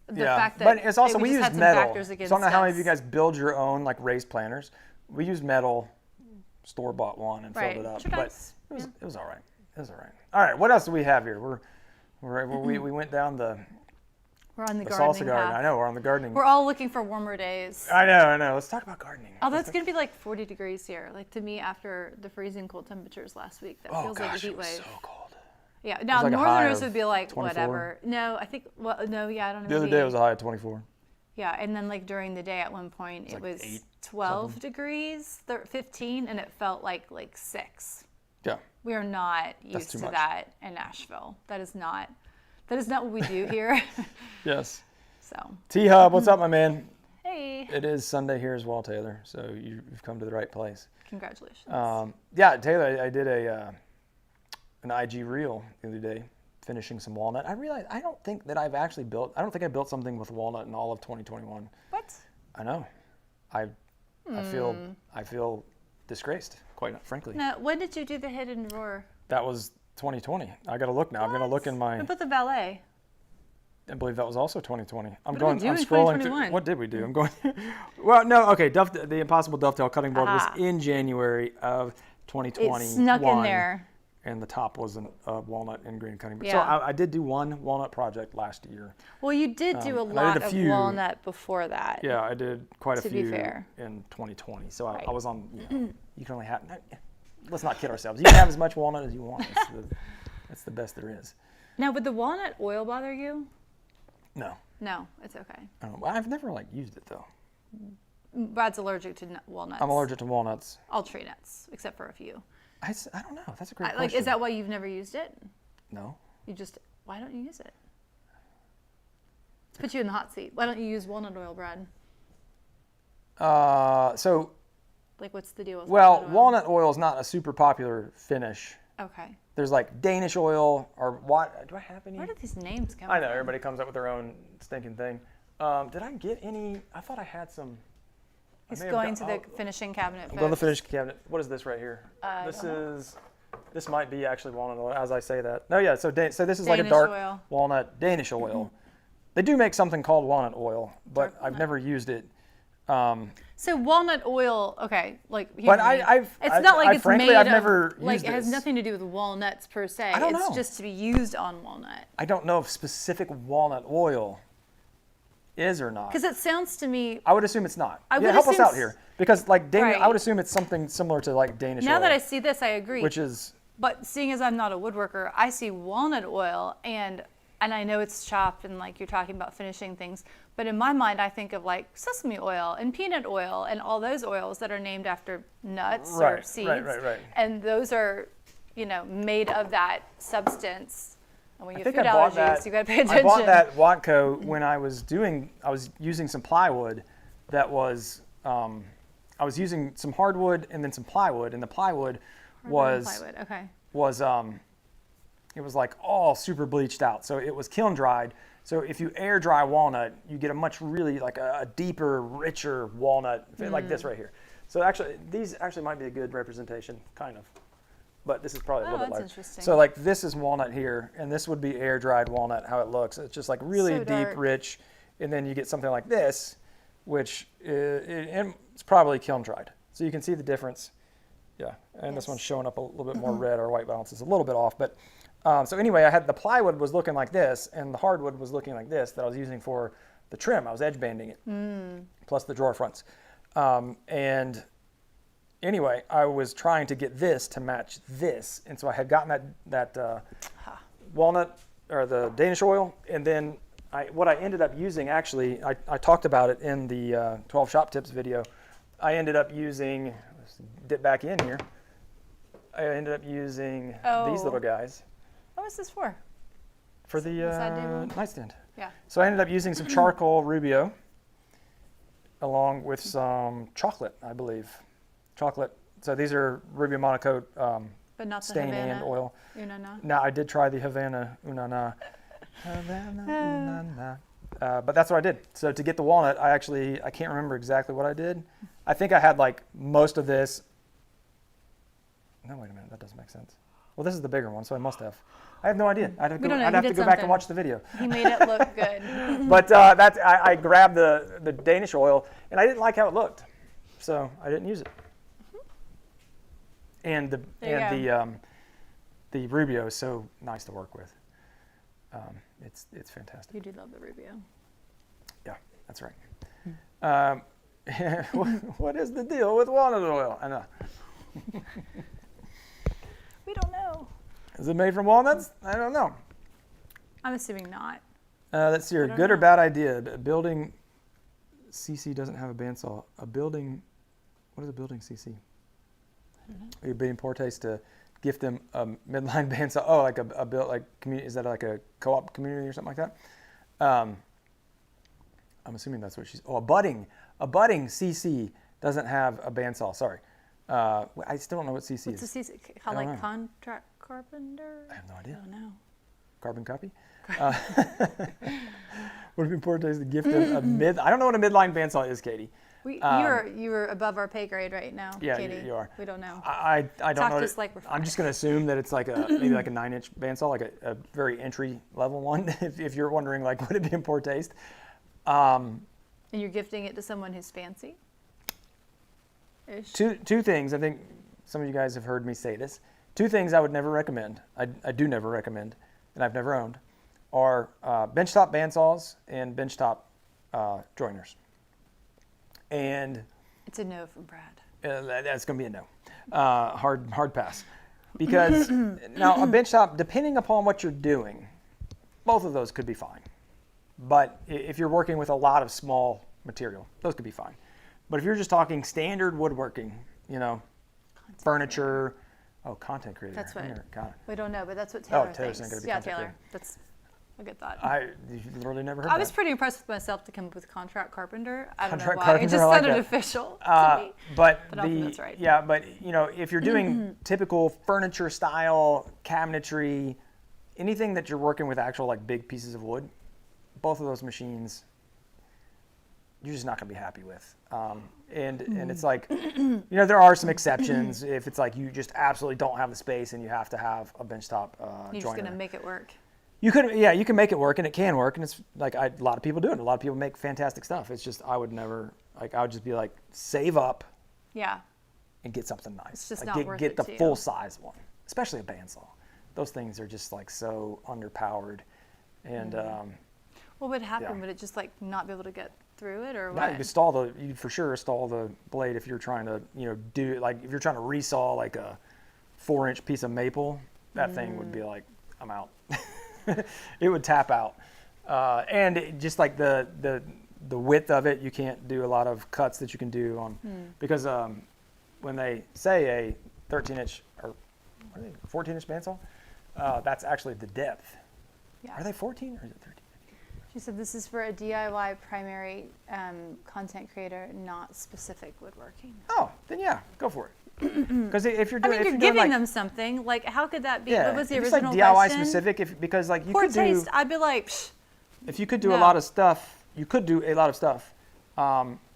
the fact that but it's also we just use had some metal. factors against So I don't know how many of us. you guys build your own like raised planters. We use metal, store-bought one, and filled it up. Sure But does. it was all right. It was all right. All right. What else do we have here? We went down the We're on the salsa gardening garden. path. I know we're on the gardening. We're all looking for warmer days. I know. Let's talk about gardening. Although it's going to be like 40 degrees here. Like to me, after the freezing cold temperatures last week, that feels like a heat it was wave. so cold. Yeah. Now like a high Northerners of would be like 24. whatever. No, I think. Well, no, yeah, I don't know. The other day it was a high of 24. Yeah, and then like during the day at one point it like was 8 12 degrees, 15, and it felt like 6. Yeah. We are not used too to much. that in Nashville. That is not what we do here. Yes. So. T-Hub, what's up, my man? Hey. It is Sunday here as well, Taylor. So you've come to the right place. Congratulations. Yeah, Taylor, I did an IG reel the other day, finishing some walnut. I realized I don't think I built something with walnut in all of 2021. What? I know. I feel disgraced, quite frankly. No, when did you do the hidden drawer? That was 2020. I got to look now. I'm going to look in my. What about the valet? I believe that was also 2020. I'm What did we do in scrolling 2021? through. What did we do? I'm going. Well, no. Okay. The Impossible Dovetail cutting board was in January of 2020. It snuck in there. And the top was a walnut and green cutting board. Yeah. So I did do one walnut project last year. Well, you did do a and I lot did a of few. walnut before that. Yeah, I did quite a To be few fair. in 2020. So Right. I was on. You can only have. Let's not kid ourselves. You can have as much walnut as you want. That's the best there is. Now, would the walnut oil bother you? No. No, it's okay. I've never used it though. Brad's allergic to walnuts. I'm allergic to walnuts. All tree nuts, except for a few. I don't know. That's a great question. Is that why you've never used it? No. Why don't you use it? Let's put you in the hot seat. Why don't you use walnut oil, Brad? So. What's the deal with walnut oil is not a super popular finish. Okay. There's Danish oil or what? Do I have any? Where did these names come I know from? everybody comes up with their own stinking thing. Did I get any? I thought I had some. He's going to the finishing cabinet. I'm going to the finish cabinet. What is this right here? don't know. This might be actually walnut oil as I say that. No, yeah. So this is like a Danish dark oil. walnut Danish oil. They do make something called walnut oil, but I've never used it. So walnut oil, okay, But it's not like it's frankly, made I've of, never like used it has this. nothing to do with walnuts per se. I don't It's know. just to be used on walnut. I don't know if specific walnut oil is or not. Because it sounds to me. I would assume it's not. I would help us assume out here because I Right. would assume it's something similar to Danish Now oil. that I see this, I agree. Which is But seeing as I'm not a woodworker, I see walnut oil and I know it's chopped and you're talking about finishing things, but in my mind I think of sesame oil and peanut oil and all those oils that are named after nuts or seeds. Right. And those are, made of that substance. And when you have think food I bought allergies, that. you got to pay attention. I bought that Watco when I was using some plywood that was I was using some hardwood and then some plywood, and the plywood Plywood. Okay. was it was all super bleached out. So it was kiln dried. So if you air dry walnut, you get a much really a deeper, richer walnut like this right here. So actually, these actually might be a good representation, kind of. But this is probably a little bit that's lighter. interesting. So like this is walnut here, and this would be air dried walnut. How it looks, it's just like really So deep, dark. rich, and then you get something like this, which it's probably kiln dried. So you can see the difference. Yeah, and this Yes. one's showing up a little bit more red. Our white balance is a little bit off, but so anyway, I had the plywood was looking like this, and the hardwood was looking like this that I was using for the trim. I was edge banding it, plus the drawer fronts, and anyway, I was trying to get this to match this, and so I had gotten that walnut or the Danish oil, and then what I ended up using, actually, I talked about it in the 12 shop tips video. I ended up using, let's dip back in here. I ended up using these little guys What was this for? for the side table? nightstand. Yeah. So I ended up using some charcoal Rubio along with some chocolate, I believe. Chocolate. So these are Rubio monocoat But not the stain Havana. and oil. Unana. Now I did try the Havana Unana. But that's what I did. So to get the walnut, I can't remember exactly what I did. I think I had like most of this. No, wait a minute, that doesn't make sense. Well, this is the bigger one, so I must have. I have no idea. I'd have We don't know. I'd He have to did go back and something. watch the video. He made it look good. But I grabbed the Danish oil, and I didn't like how it looked, so I didn't use it. And the Rubio is so nice to work with. It's fantastic. You do love the Rubio. Yeah, that's right. What is the deal with walnut oil? I know. We don't know. Is it made from walnuts? I don't know. I'm assuming not. Let's see here. don't Good or know. bad idea? A building CC doesn't have a bandsaw. A building, what is a building CC? I don't know. It would be in poor taste to gift them a midline bandsaw. Oh, like a build like community. Is that like a co-op community or something like that? I'm assuming that's what she's. Oh, a budding CC doesn't have a bandsaw. Sorry, I still don't know what CC What's is. a CC? How, I don't like know. contract carpenter? I have no I idea. don't know. Carbon copy. Would it be poor taste to gift them a mid? I don't know what a midline bandsaw is, Katie. You're above our pay grade right now, Yeah, Katie. you are. We don't know. I don't Talk know. to us like we're I'm just going to assume that it's like maybe like a 9-inch bandsaw, like a very entry level one. If you're wondering, like, would it be in poor taste? And you're gifting it to someone who's fancy? Ish. Two things. I think some of you guys have heard me say this. Two things I would never recommend. I do never recommend, and I've never owned, are benchtop bandsaws and benchtop joiners. And It's a no from Brad. that's going to be a no. Hard pass. Because now a benchtop, depending upon what you're doing, both of those could be fine. But if you're working with a lot of small material, those could be fine. But if you're just talking standard woodworking, furniture, content creator. That's what. Got it. We don't know, but that's what Taylor Taylor's thinks. not gonna be Yeah, content Taylor. creator. That's a good thought. You've literally never heard I that. was pretty impressed with myself to come up with contract carpenter. I don't Contract know why. carpenter, It just I like sounded that. official to me. But I don't think that's right. Yeah, but if you're doing typical furniture style cabinetry, anything that you're working with actual like big pieces of wood, both of those machines, you're just not going to be happy with. And it's like, there are some exceptions if it's like you just absolutely don't have the space and you have to have a benchtop You're just joiner. going to make it work. You can make it work, and it can work, and it's like a lot of people do it. A lot of people make fantastic stuff. It's just I would never I would just be like save up Yeah. and get something nice. It's just Like, not worth get it the to you. full size one, especially a bandsaw. Those things are just like so underpowered, and What would happen? Yeah. Would it just like not be able to get through it, or now what? you for sure stall the blade if you're trying to do like if you're trying to resaw like a 4-inch piece of maple. That thing would be like I'm out. It would tap out, and just like the width of it, you can't do a lot of cuts that you can do on because when they say a 13-inch or 14-inch bandsaw, that's actually the depth. Yeah. Are they 14 or is it 13? She said this is for a DIY primary content creator, not specific woodworking. Oh, then yeah, go for it. Because if you're I doing, mean, if you're doing giving like, them something. Like, how could that be? yeah, What was the if original it's like DIY question? specific, because like you Poor could do. taste. I'd be like, Psh, If you could do a No. lot of stuff, you could do a lot of stuff.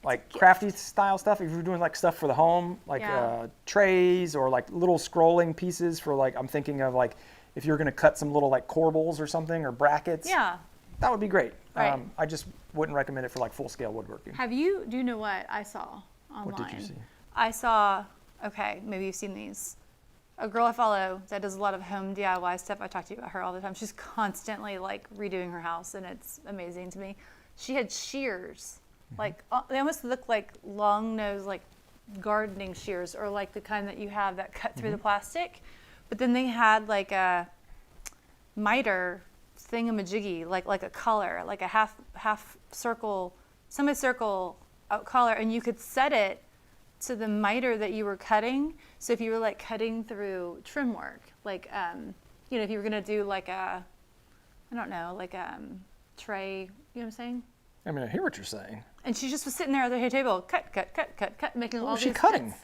like crafty style stuff. If you're doing like stuff for the home, like trays or like little scrolling pieces for like, I'm thinking of like if you're going to cut some little like corbels or something or brackets. Yeah. That would be great. Right. I just wouldn't recommend it for like full scale woodworking. Do you know what I saw online? What did you see? I saw, okay, maybe you've seen these. A girl I follow that does a lot of home DIY stuff. I talk to you about her all the time. She's constantly like redoing her house, and it's amazing to me. She had shears, like they almost look like long nose, like gardening shears, or like the kind that you have that cut through the plastic. But then they had like a miter thingamajiggy, like a collar, like a half circle, semi-circle collar, and you could set it to the miter that you were cutting. So if you were like cutting through trim work, like if you were gonna do like a, I don't know, like tray, you know what I'm saying? I mean, I hear what you're saying. And she just was sitting there at the table, cut, making all these. What was she cutting? Cuts.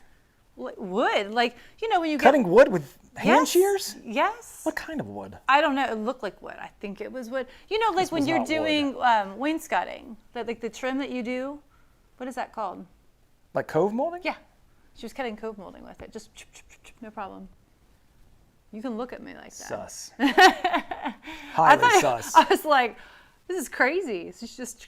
Wood, like when you cutting wood with hand yes, shears? Yes. What kind of wood? I don't know. It looked like wood. I think it was wood. Like when you're doing wainscoting, like the trim that you do, what is that called? Like cove molding? Yeah. She was cutting cove molding with it. Just no problem. You can look at me like that. Sus. Highly sus. I was like, this is crazy. It's just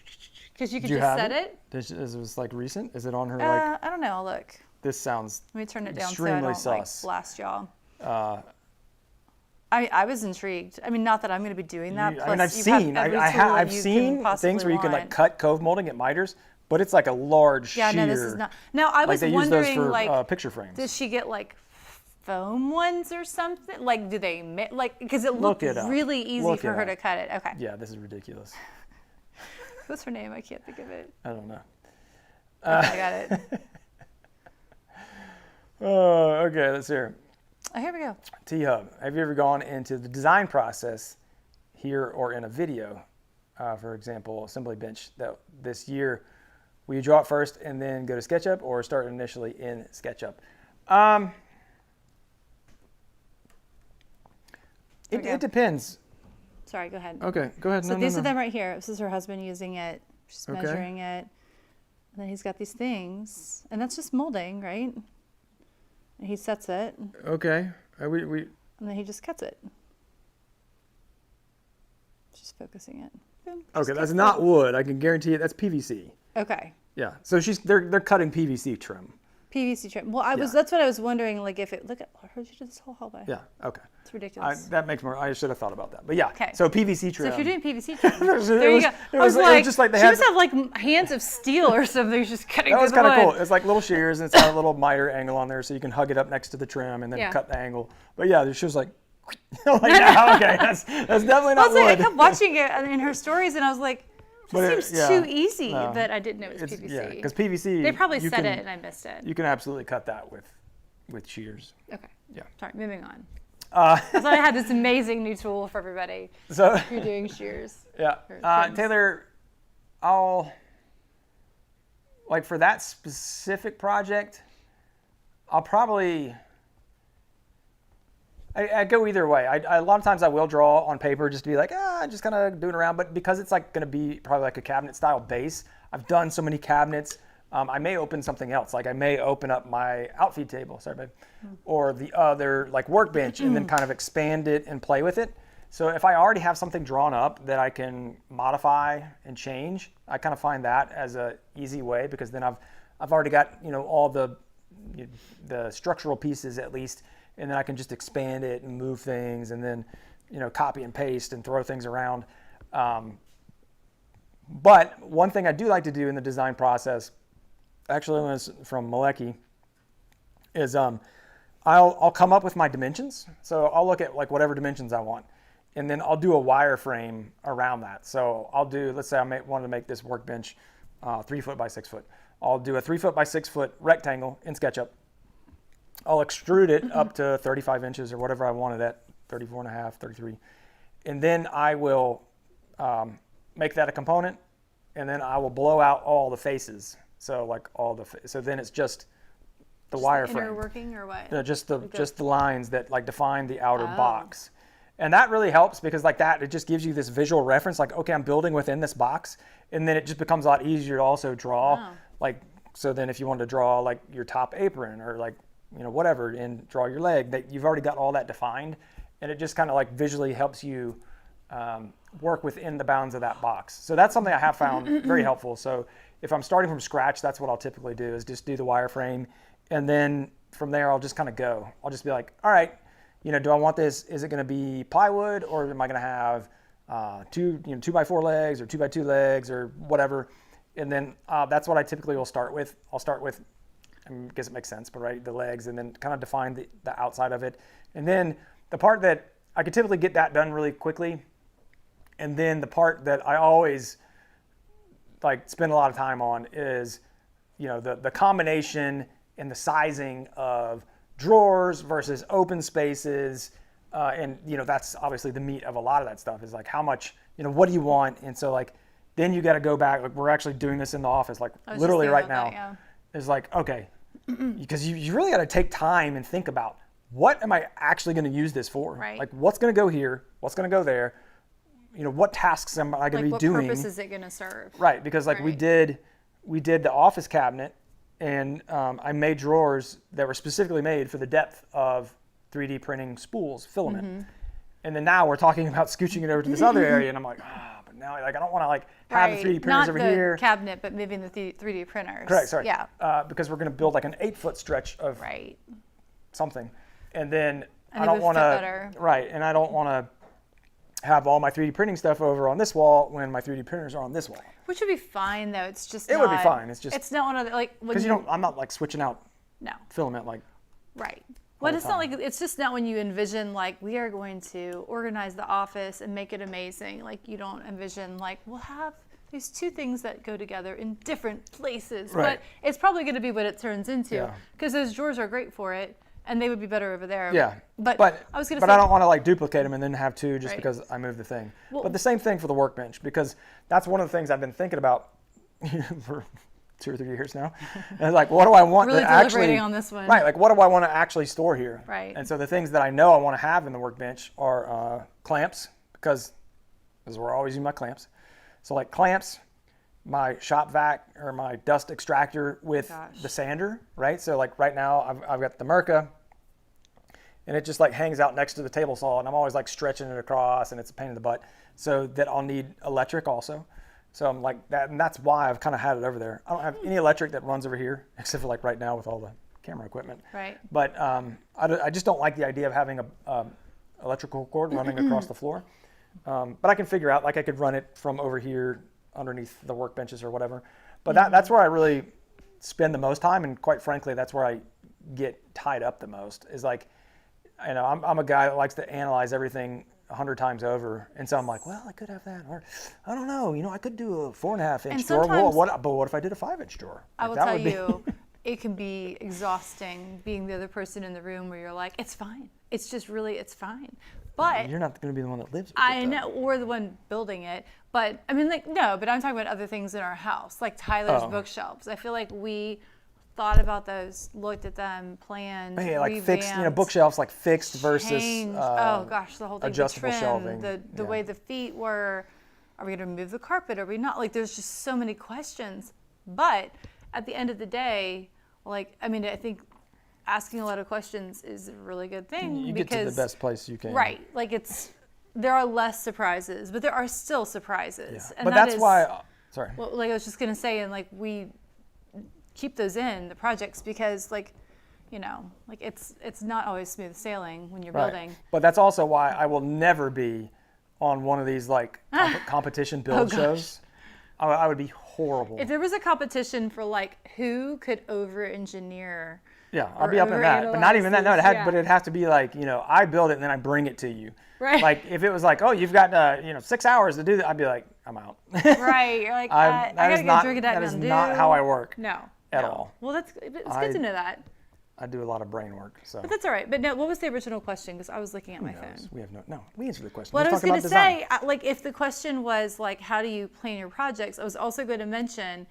because you could just set it. Is it like recent? Is it on her I don't know. Look. This sounds Let me turn it down extremely so I don't sus. blast y'all. I was intrigued. I mean, not that I'm going to be doing that. I've seen things where you can like cut cove molding at miters, but it's like a large shear. Yeah, no, this is not. Now I was like they wondering, use those for like, picture frames. Does she get like foam ones or something? Like, do they like? Because it looked really easy for her to cut it. Okay. Yeah, this is ridiculous. What's her name? I can't think of it. I don't know. Okay, I got it. Oh, okay. Let's hear. Oh, here we go. T-Hub, have you ever gone into the design process here or in a video? For example, assembly bench that this year, will you draw it first and then go to SketchUp or start initially in SketchUp? It depends. Sorry, go ahead. Okay, go ahead. So these are them right here. This is her husband using it. She's measuring it. And then he's got these things. And that's just molding, right? And he sets it. Okay. And then he just cuts it. Just focusing it. Boom, okay, that's not wood. I can guarantee it. That's PVC. Okay. Yeah. So they're cutting PVC trim. PVC trim. Well, that's what I was wondering. Like if it, look at, I heard you do this whole hallway. Yeah. Okay. It's ridiculous. That makes more. I should have thought about that. But yeah. Okay. So PVC trim. So if you're doing PVC trim, there you go. I was like, she must have like hands of steel or something. Just cutting. That was kind of cool. It's like little shears, and it's got a little miter angle on there, so you can hug it up next to the trim and then cut the angle. But yeah, she was like, okay, that's definitely not wood. I kept watching it in her stories, and I was like, this seems too easy. But I didn't know it was PVC. Yeah, because PVC. They probably said it, and I missed it. You can absolutely cut that with shears. Okay. Yeah. Sorry, moving on. I thought I had this amazing new tool for everybody. So if you're doing shears. Yeah. Taylor, I'll like for that specific project, I'll probably I go either way. A lot of times I will draw on paper just to be like, just kind of doing around. But because it's like going to be probably like a cabinet style base, I've done so many cabinets. I may open something else. Like I may open up my outfeed table, sorry, babe, or the other like workbench and then kind of expand it and play with it. So if I already have something drawn up that I can modify and change, I kind of find that as a easy way because then I've already got all the structural pieces at least, and then I can just expand it and move things and then copy and paste and throw things around. But one thing I do like to do in the design process, actually when it's from Malecki, is I'll come up with my dimensions. So I'll look at like whatever dimensions I want, and then I'll do a wireframe around that. So I'll do, let's say I wanted to make this workbench 3 foot by 6 foot. I'll do a 3 foot by 6 foot rectangle in SketchUp. I'll extrude it up to 35 inches or whatever I wanted at, 34 and a half, 33. And then I will make that a component, and then I will blow out all the faces. So like so then it's just the wireframe. Inner working or what? No, just the lines that like define the outer box. And that really helps because like that, it just gives you this visual reference like, okay, I'm building within this box. And then it just becomes a lot easier to also draw like, so then if you wanted to draw like your top apron or like, whatever, and draw your leg, that you've already got all that defined, and it just kind of like visually helps you work within the bounds of that box. So that's something I have found very helpful. So if I'm starting from scratch, that's what I'll typically do, is just do the wireframe, and then from there I'll just kind of go. I'll just be like, all right, do I want this? Is it going to be plywood, or am I going to have 2x4 legs or 2x2 legs or whatever? And then that's what I typically will start with. I'll start with, I guess it makes sense, but right, the legs, and then kind of define the outside of it. And then the part that I could typically get that done really quickly. And then the part that I always like spend a lot of time on is, the combination and the sizing of drawers versus open spaces. And that's obviously the meat of a lot of that stuff, is like how much, what do you want? And so like, then you got to go back. Like, we're actually doing this in the office, like literally right now. Yeah. It's like, okay, because you really got to take time and think about, what am I actually going to use this for? Right. Like, what's going to go here? What's going to go there? What tasks am I going to be doing? What purpose is it going to serve? Right, because like we did the office cabinet, and I made drawers that were specifically made for the depth of 3D printing spools, filament. And then now we're talking about scooching it over to this other area, and I'm like, but now like I don't want to like have the 3D printers over here. Not the cabinet, but moving the 3D printers. Correct, sorry. Yeah. Because we're going to build like an 8-foot stretch of something, and then And I don't want to. Right, and I don't want to have all my 3D printing stuff over on this wall when my 3D printers are on this wall. Which would be fine, though. It's just it would be fine. It's not one of the, like, because I'm not like switching out filament like. Right. Well, it's not like, it's just not when you envision like, we are going to organize the office and make it amazing. Like, you don't envision like, we'll have these two things that go together in different places. Right. But it's probably going to be what it turns into, because those drawers are great for it. And they would be better over there. Yeah, but I was going to say, but I don't want to like duplicate them and then have two just because I moved the thing. Well, but the same thing for the workbench, because that's one of the things I've been thinking about for 2 or 3 years now. And like, what do I want really to actually? Deliberating on this one. Right, like what do I want to actually store here? Right. And so the things that I know I want to have in the workbench are clamps, because we're always using my clamps. So like clamps, my shop vac or my dust extractor with the sander, right? So like right now I've got the Merca, and it just like hangs out next to the table saw, and I'm always like stretching it across, and it's a pain in the butt. So that I'll need electric also. So I'm like that, and that's why I've kind of had it over there. I don't have any electric that runs over here, except for like right now with all the camera equipment. Right. But I just don't like the idea of having a electrical cord running across the floor. But I can figure out, like I could run it from over here underneath the workbenches or whatever. But that's where I really spend the most time, and quite frankly, that's where I get tied up the most, is like, I'm a guy that likes to analyze everything 100 times over, and so I'm like, well, I could have that, or I don't know, I could do a 4.5-inch drawer. But what if I did a 5-inch drawer? I will tell you, it can be exhausting being the other person in the room where you're like, it's fine. It's just really, it's fine. But you're not going to be the one that lives with I it, know, or the one building it. But I mean, like, no, but I'm talking about other things in our house, like Tyler's bookshelves. I feel like we thought about those, looked at them, planned, like revamped, fixed, bookshelves like fixed versus oh gosh, the whole thing, adjustable the trim, shelving, the way the feet were. Are we going to move the carpet? Are we not? Like, there's just so many questions. But at the end of the day, like, I mean, I think asking a lot of questions is a really good thing. You get to the best place you can. Right. Like, there are less surprises, but there are still surprises. Yeah. And but that's why, sorry. Well, like I was just going to say, and like we keep those in the projects because like it's not always smooth sailing when you're building. But that's also why I will never be on one of these like competition build shows. I would be horrible. If there was a competition for like who could over-engineer. Yeah, I'll be up in that, but not even that. No, but it'd have to be like, I build it and then I bring it to you. Right. Like if it was like, oh, you've got 6 hours to do that, I'd be like, I'm out. Right. You're like, I gotta go drink it out. That is not how I work. No. At all. Well, it's good to know that. I do a lot of brain work, so. But that's all right. But no, what was the original question? Because I was looking at my phone. We have we answered the question. What I was going to say, like, if the question was like, how do you plan your projects? I was also going to mention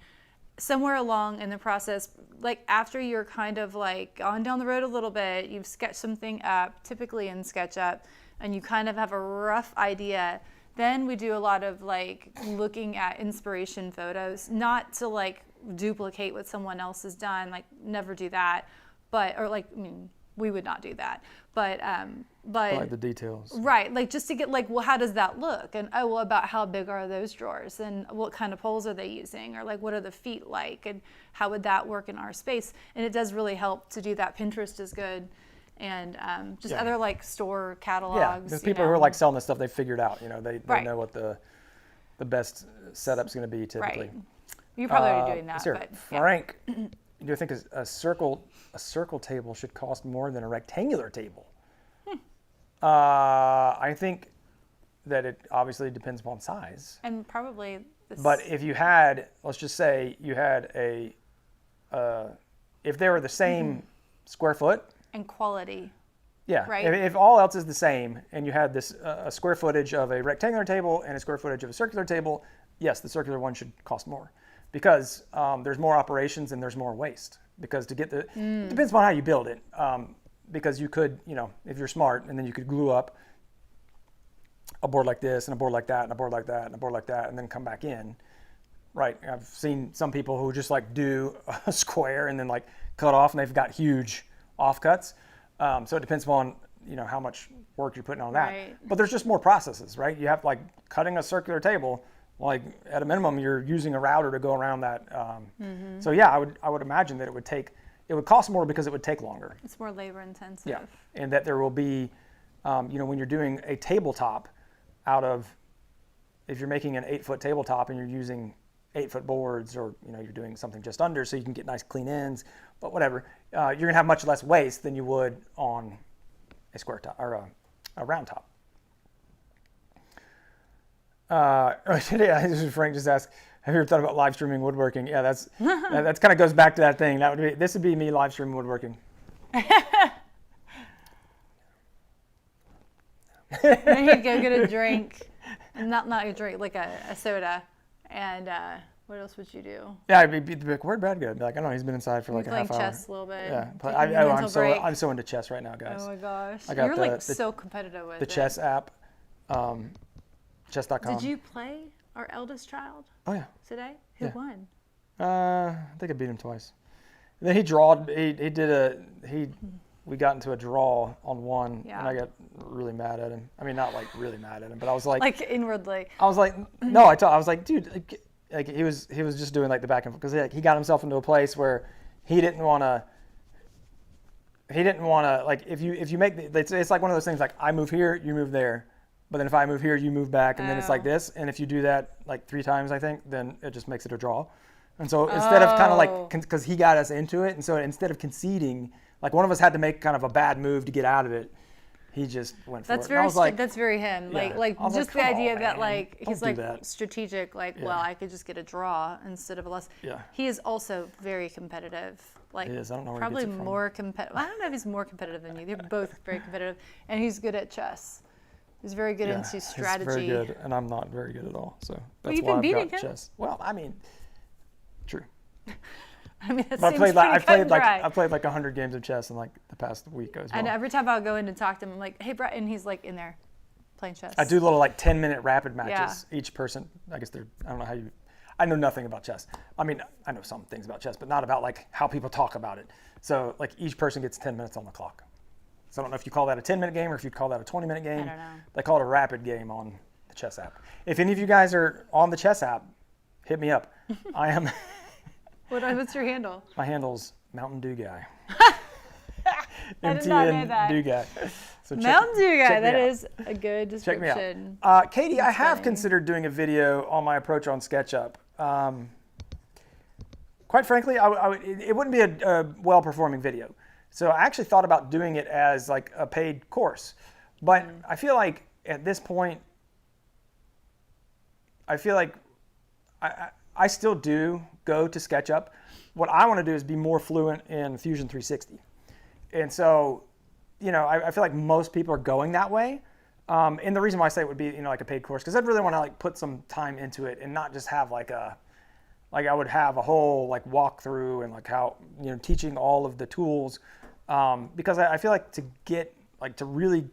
somewhere along in the process, like after you're kind of like gone down the road a little bit, you've sketched something up, typically in SketchUp, and you kind of have a rough idea. Then we do a lot of like looking at inspiration photos, not to like duplicate what someone else has done. Like, never do that. But, or like, I mean, we would not do that. But like the details. Right. Like, just to get like, well, how does that look? And oh, well, about how big are those drawers? And what kind of poles are they using? Or like, what are the feet like? And how would that work in our space? And it does really help to do that. Pinterest is good. And just other like store catalogs. Yeah, there's people who are like selling this stuff they figured out. You know, they know what the best setup's going to be typically. Right. You probably are doing that. But, Frank, do you think a circle table should cost more than a rectangular table? I think that it obviously depends upon size. And probably. But if you had, let's just say you had if they were the same square foot. And quality. Yeah. Right. If all else is the same, and you had this a square footage of a rectangular table and a square footage of a circular table, yes, the circular one should cost more, because there's more operations and there's more waste. Because to get it depends on how you build it. Because you could, if you're smart, and then you could glue up a board like this and a board like that and a board like that and a board like that, and then come back in. Right. I've seen some people who just like do a square and then like cut off, and they've got huge offcuts. So it depends upon how much work you're putting on that. Right. But there's just more processes, right? You have like cutting a circular table. Like at a minimum, you're using a router to go around that. So yeah, I would imagine that it would cost more because it would take longer. It's more labor intensive. Yeah, and that there will be, when you're doing a tabletop, if you're making an 8-foot tabletop and you're using 8-foot boards, or you're doing something just under, so you can get nice clean ends, but whatever, you're gonna have much less waste than you would on a square top or a round top. Frank just asked, have you ever thought about live streaming woodworking? Yeah, that's kind of goes back to that thing. This would be me live streaming woodworking. Then he'd go get a drink, not a drink, like a soda, and what else would you do? Yeah, I'd be like, where'd Brad go? I'd be like, I don't know, he's been inside for like a half hour. Playing chess a little bit. Yeah, I'm so into chess right now, guys. Oh my gosh, I got so competitive with the chess app, chess.com. Did you play our eldest child? Oh yeah. Today? Who won? I think I beat him twice. And then we got into a draw on one, and I got really mad at him. I mean, not like really mad at him, but I was like, inwardly. I was like, no, I was like, dude, like he was just doing like the back and forth, because he got himself into a place where he didn't want to like, if you make it's like one of those things, like I move here, you move there, but then if I move here, you move back, and then it's like this, and if you do that like 3 times, I think, then it just makes it a draw. And so instead of kind of like, because he got us into it, and so instead of conceding, like one of us had to make kind of a bad move to get out of it, he just went for it. That's very him. Yeah. Like just the idea that like Don't he's do like that. strategic. Like, well, I could just get a draw instead of a loss. Yeah. He is also very competitive. Like, He is. I don't know where he probably gets it from. more competitive. I don't know if he's more competitive than you. They're both very competitive, and he's good at chess. He's very good into strategy. He's very good, and I'm not very good at all. So that's you've why been I've beating got him. chess. Well, I mean, true. I mean, that But seems I played dry. like 100 games of chess in like the past week as well. And every time I'll go in and talk to him, I'm like, hey, Brett, and he's like in there playing chess. I do little like 10-minute rapid matches. Each person, I guess I don't know I know nothing about chess. I mean, I know some things about chess, but not about like how people talk about it. So like each person gets 10 minutes on the clock. So I don't know if you call that a 10-minute game or if you call that a 20-minute game. I don't know. They call it a rapid game on the chess app. If any of you guys are on the chess app, hit me up. I am. What's your handle? My handle's Mountain Dew Guy. I did not know that. Dew Guy. So Mountain Dew Guy. That out. is a good description. Check me out. Katie, I have funny. considered doing a video on my approach on SketchUp. Quite frankly, it wouldn't be a well-performing video. So I actually thought about doing it as like a paid course. But I feel like at this point, I still do go to SketchUp. What I want to do is be more fluent in Fusion 360. And so, I feel like most people are going that way. And the reason why I say it would be, like a paid course, because I'd really want to like put some time into it and not just have like I would have a whole like walkthrough and like how, teaching all of the tools. Because I feel like to really,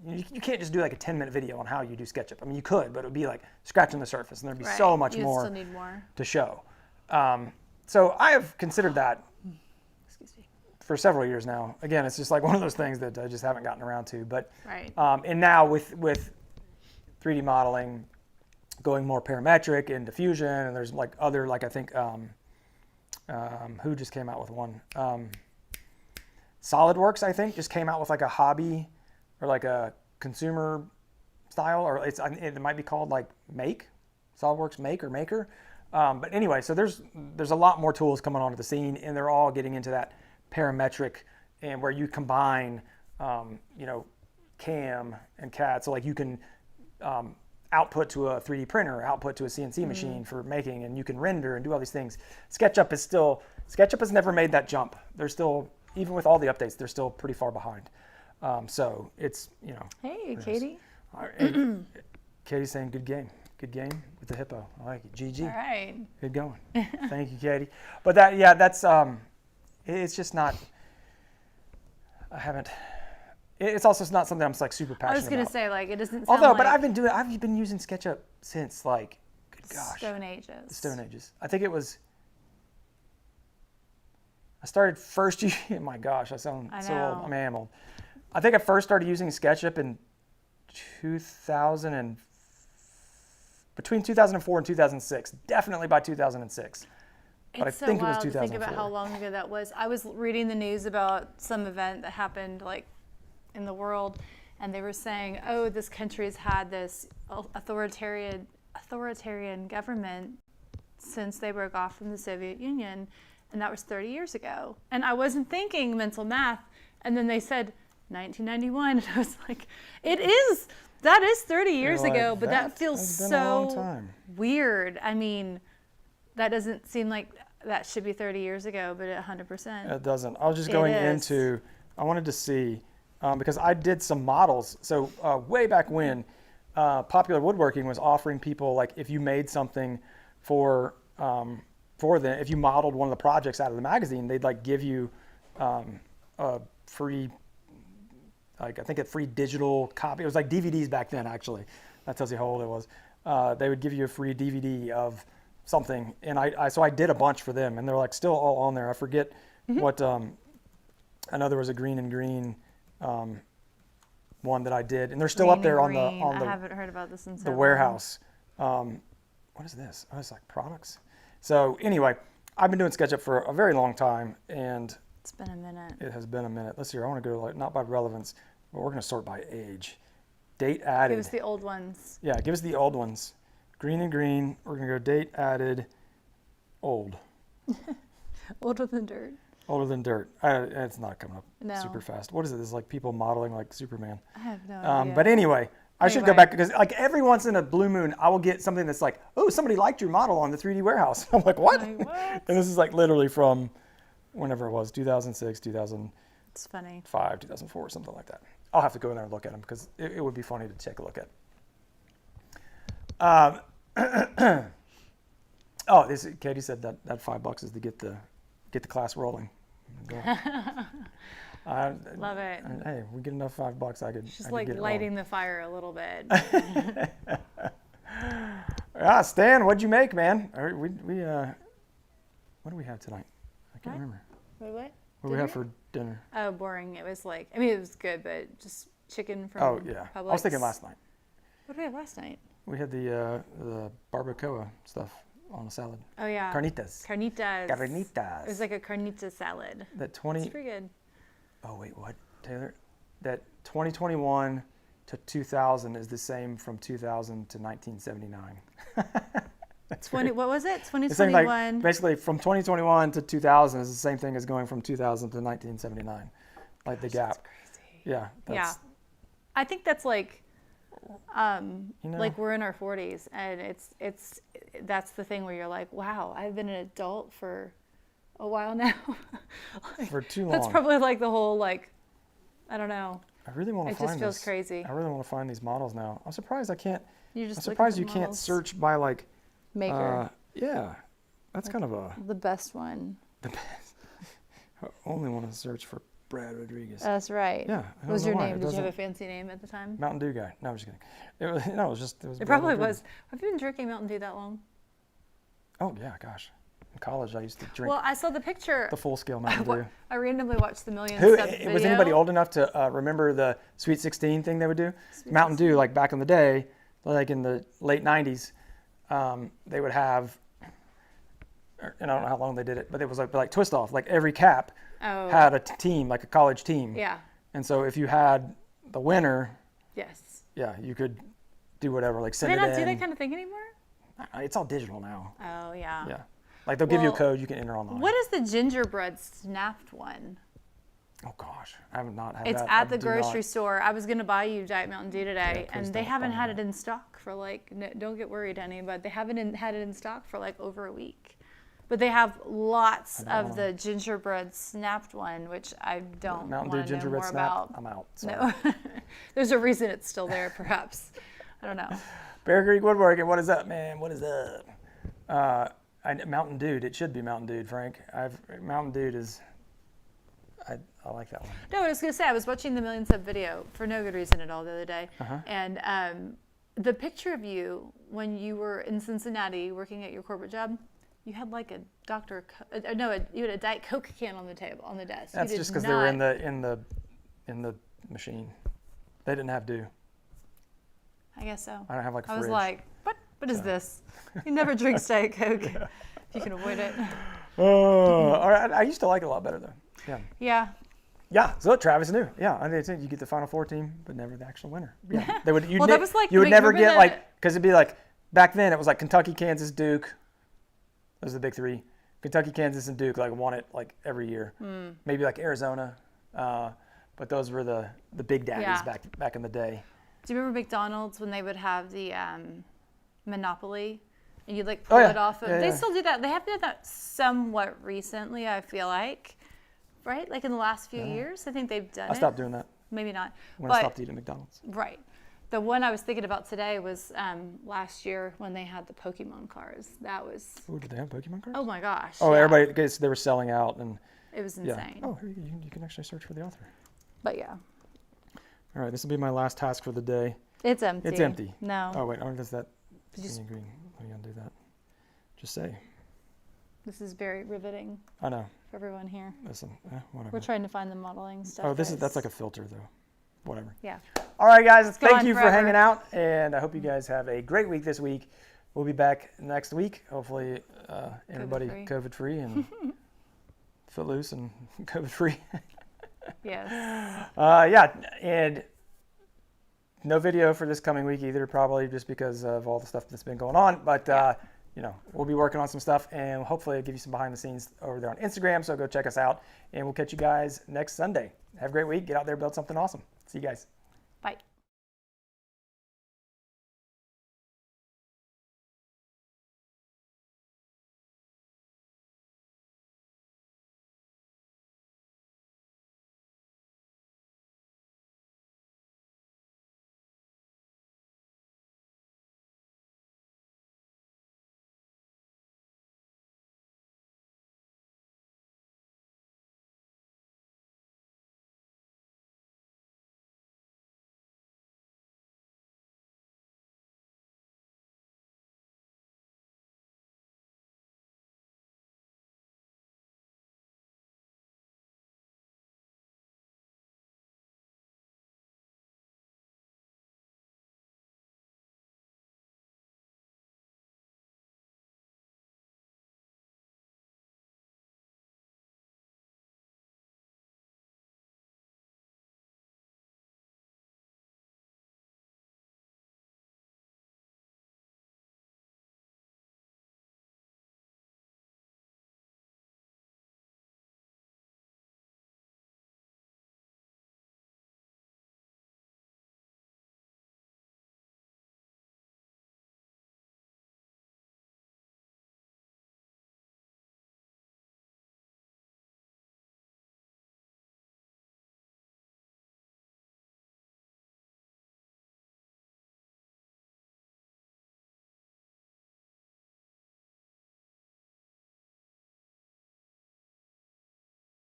you can't just do like a 10-minute video on how you do SketchUp. I mean, you could, but it would be like scratching the surface, and there'd be so much more still need more to show. so I have considered that Excuse me. for several years now. Again, it's just like one of those things that I just haven't gotten around to. But Right. And now with 3D modeling going more parametric and diffusion, and there's like other, like I think who just came out with one? SolidWorks, I think, just came out with like a hobby or like a consumer style, or it might be called like SolidWorks Make or Maker. But anyway, so there's a lot more tools coming onto the scene, and they're all getting into that parametric, and where you combine, CAM and CAD. So like you can output to a 3D printer, output to a CNC machine for making, and you can render and do all these things. SketchUp has never made that jump. They're still, even with all the updates, they're still pretty far behind. So it's, Hey, Katie. Katie's saying good game with the hippo. I like it. GG. All right. Good going. Thank you, Katie. But that's it's just not. It's also not something I'm like super passionate about. I was gonna say, like, it doesn't sound Although, but like I've been using SketchUp since like, good gosh, Stone Ages. the Stone Ages. I think it was. I started first. Oh my gosh, I sound so old. I am old. I think I first started using SketchUp in between 2004 and 2006. Definitely by 2006. But It's I think so it was wild to 2004. think about how long ago that was. I was reading the news about some event that happened like in the world, and they were saying, oh, this country has had this authoritarian government since they broke off from the Soviet Union, and that was 30 years ago. And I wasn't thinking mental math, and then they said 1991, and I was like, that is 30 years ago, but that feels so weird. I mean, that doesn't seem like that should be 30 years ago, but 100%. It doesn't. I was just going into, I wanted to see, because I did some models. So way back when, Popular Woodworking was offering people, like, if you made something for them, if you modeled one of the projects out of the magazine, they'd like give you a free, like, I think a free digital copy. It was like DVDs back then, actually. That tells you how old it was. They would give you a free DVD of something, and so I did a bunch for them, and they're like still all on there. I forget what. I know there was a green and green one that I did, and they're still up there on the. I haven't heard about this in the warehouse. What is this? Oh, it's like products. So anyway, I've been doing SketchUp for a very long time, and it's been a minute. It has been a minute. Let's see. I want to go like not by relevance, but we're going to sort by age. Date added. Give us the old ones. Yeah, give us the old ones. Green and green. We're going to go date added, old. Older than dirt. Older than dirt. It's not coming up super fast. What is it? This is like people modeling like Superman. I have no idea. But anyway, I should go back, because like every once in a blue moon, I will get something that's like, oh, somebody liked your model on the 3D warehouse. I'm like, what? And this is like literally from whenever it was, 2006, 2005, it's funny. 2004, something like that. I'll have to go in there and look at them, because it would be funny to take a look at. Katie said that $5 is to get the class rolling. Love it. Hey, we get enough $5, I could. Just I like could get lighting the fire a little bit. Stan, what'd you make, man? What do we have tonight? I can't remember. Wait, what? What do we have for dinner? Oh, boring. It was like, I mean, it was good, but just chicken from Publix. I I was thinking last night. What did we have last night? We had the barbacoa stuff on a salad. Oh, yeah. Carnitas. It was like a carnita salad. It's pretty good. Oh, wait, what, Taylor? That 2021 to 2000 is the same from 2000 to 1979. That's what was it? 2021. Like, basically, from 2021 to 2000 is the same thing as going from 2000 to 1979. Like the gap. That's crazy. Yeah. Yeah. I think that's like, like we're in our 40s, and that's the thing where you're like, wow, I've been an adult for a while now. Like, for too long. That's probably like the whole, like, I don't know. I really want to find this. It just feels crazy. I really want to find these models now. I'm surprised I can't. I'm surprised you can't search by like. Maker. Yeah. That's kind of the best one. The best. I only want to search for Brad Rodriguez. That's right. Yeah. What was your name? Did you have a fancy name at the time? Mountain Dew guy. No, I'm just kidding. It was It probably was. Have you been drinking Mountain Dew that long? Oh, yeah, gosh. In college, I used to drink Well, I saw the picture. the full scale Mountain Dew. I randomly watched the Million Who Sub video. was anybody old enough to remember the Sweet 16 thing they would do? Mountain Dew, like back in the day, like in the late 90s, they would have, and I don't know how long they did it, but it was like twist off. Like every cap had a team, like a college team. Yeah. And so if you had the winner, Yes. yeah, you could do whatever, like Do send they it not in. do that kind of thing anymore? It's all digital now. Oh, yeah. Yeah. Like they'll give you a Well, code you can enter online. What is the gingerbread snapped one? Oh gosh, I have not had It's that. at I the do grocery not. store. I was going to buy you Diet Mountain Dew today, please and they don't haven't buy had me it in stock for like, no, don't get worried, honey, but they haven't had it in stock for like over a week. But they have lots of the gingerbread snapped one, which I don't Mountain want Dew to know gingerbread more snap. about. I'm out. Sorry. No, there's a reason it's still there, perhaps. I don't know. Bear Creek Woodworking, what is up, man? What is up? Mountain Dew. It should be Mountain Dew, Frank. Mountain Dew is. I like that one. No, I was going to say, I was watching the Million Sub video for no good reason at all the other day. And the picture of you when you were in Cincinnati working at your corporate job, you had like a you had a Diet Coke can on the table, on the desk. That's just because they were in the machine. They didn't have Dew. I guess so. I don't have like a I was fridge. like, what is this? He never drinks Diet Coke if you can avoid it. Oh, all right. I used to like it a lot better though. Yeah. Yeah. Yeah. So Travis knew. Yeah, I did. You get the Final Four team, but never the actual winner. Yeah. They would. Well, that was like, you would never remember get like, because it'd be like back then it was like Kentucky, Kansas, Duke. Those are the big three. Kentucky, Kansas, and Duke like won it like every year. Maybe like Arizona, but those were the big daddies back in the day. Do you remember McDonald's when they would have the Monopoly? And you'd like pull it off. They still do that. They have done that somewhat recently, I feel like. Right? Like in the last few years, I think they've done it. I stopped doing that Maybe not. when I stopped eating McDonald's. Right. The one I was thinking about today was last year when they had the Pokemon cards. That was... Oh, did they have Pokemon cards? Oh my gosh. Oh, yeah. everybody, because they were selling out. And It was yeah. insane. Oh, here you can actually search for the author. But yeah. All right, this will be my last task for the day. It's empty. It's empty. No. Oh, wait, does that... Just- green. Let me undo that. Just say. This is very riveting I know. for everyone here. Listen, whatever. We're trying to find the modeling stuff. Oh, that's guys. like a filter, though. Whatever. Yeah. All right, guys. go Thank on you for forever. hanging out, and I hope you guys have a great week this week. We'll be back next week. Hopefully, everybody COVID-free and footloose and COVID-free. Yes. Yeah, and no video for this coming week either, probably just because of all the stuff that's been going on. But we'll be working on some stuff, and hopefully I'll give you some behind the scenes over there on Instagram. So go check us out, and we'll catch you guys next Sunday. Have a great week. Get out there, build something awesome. See you guys. Bye.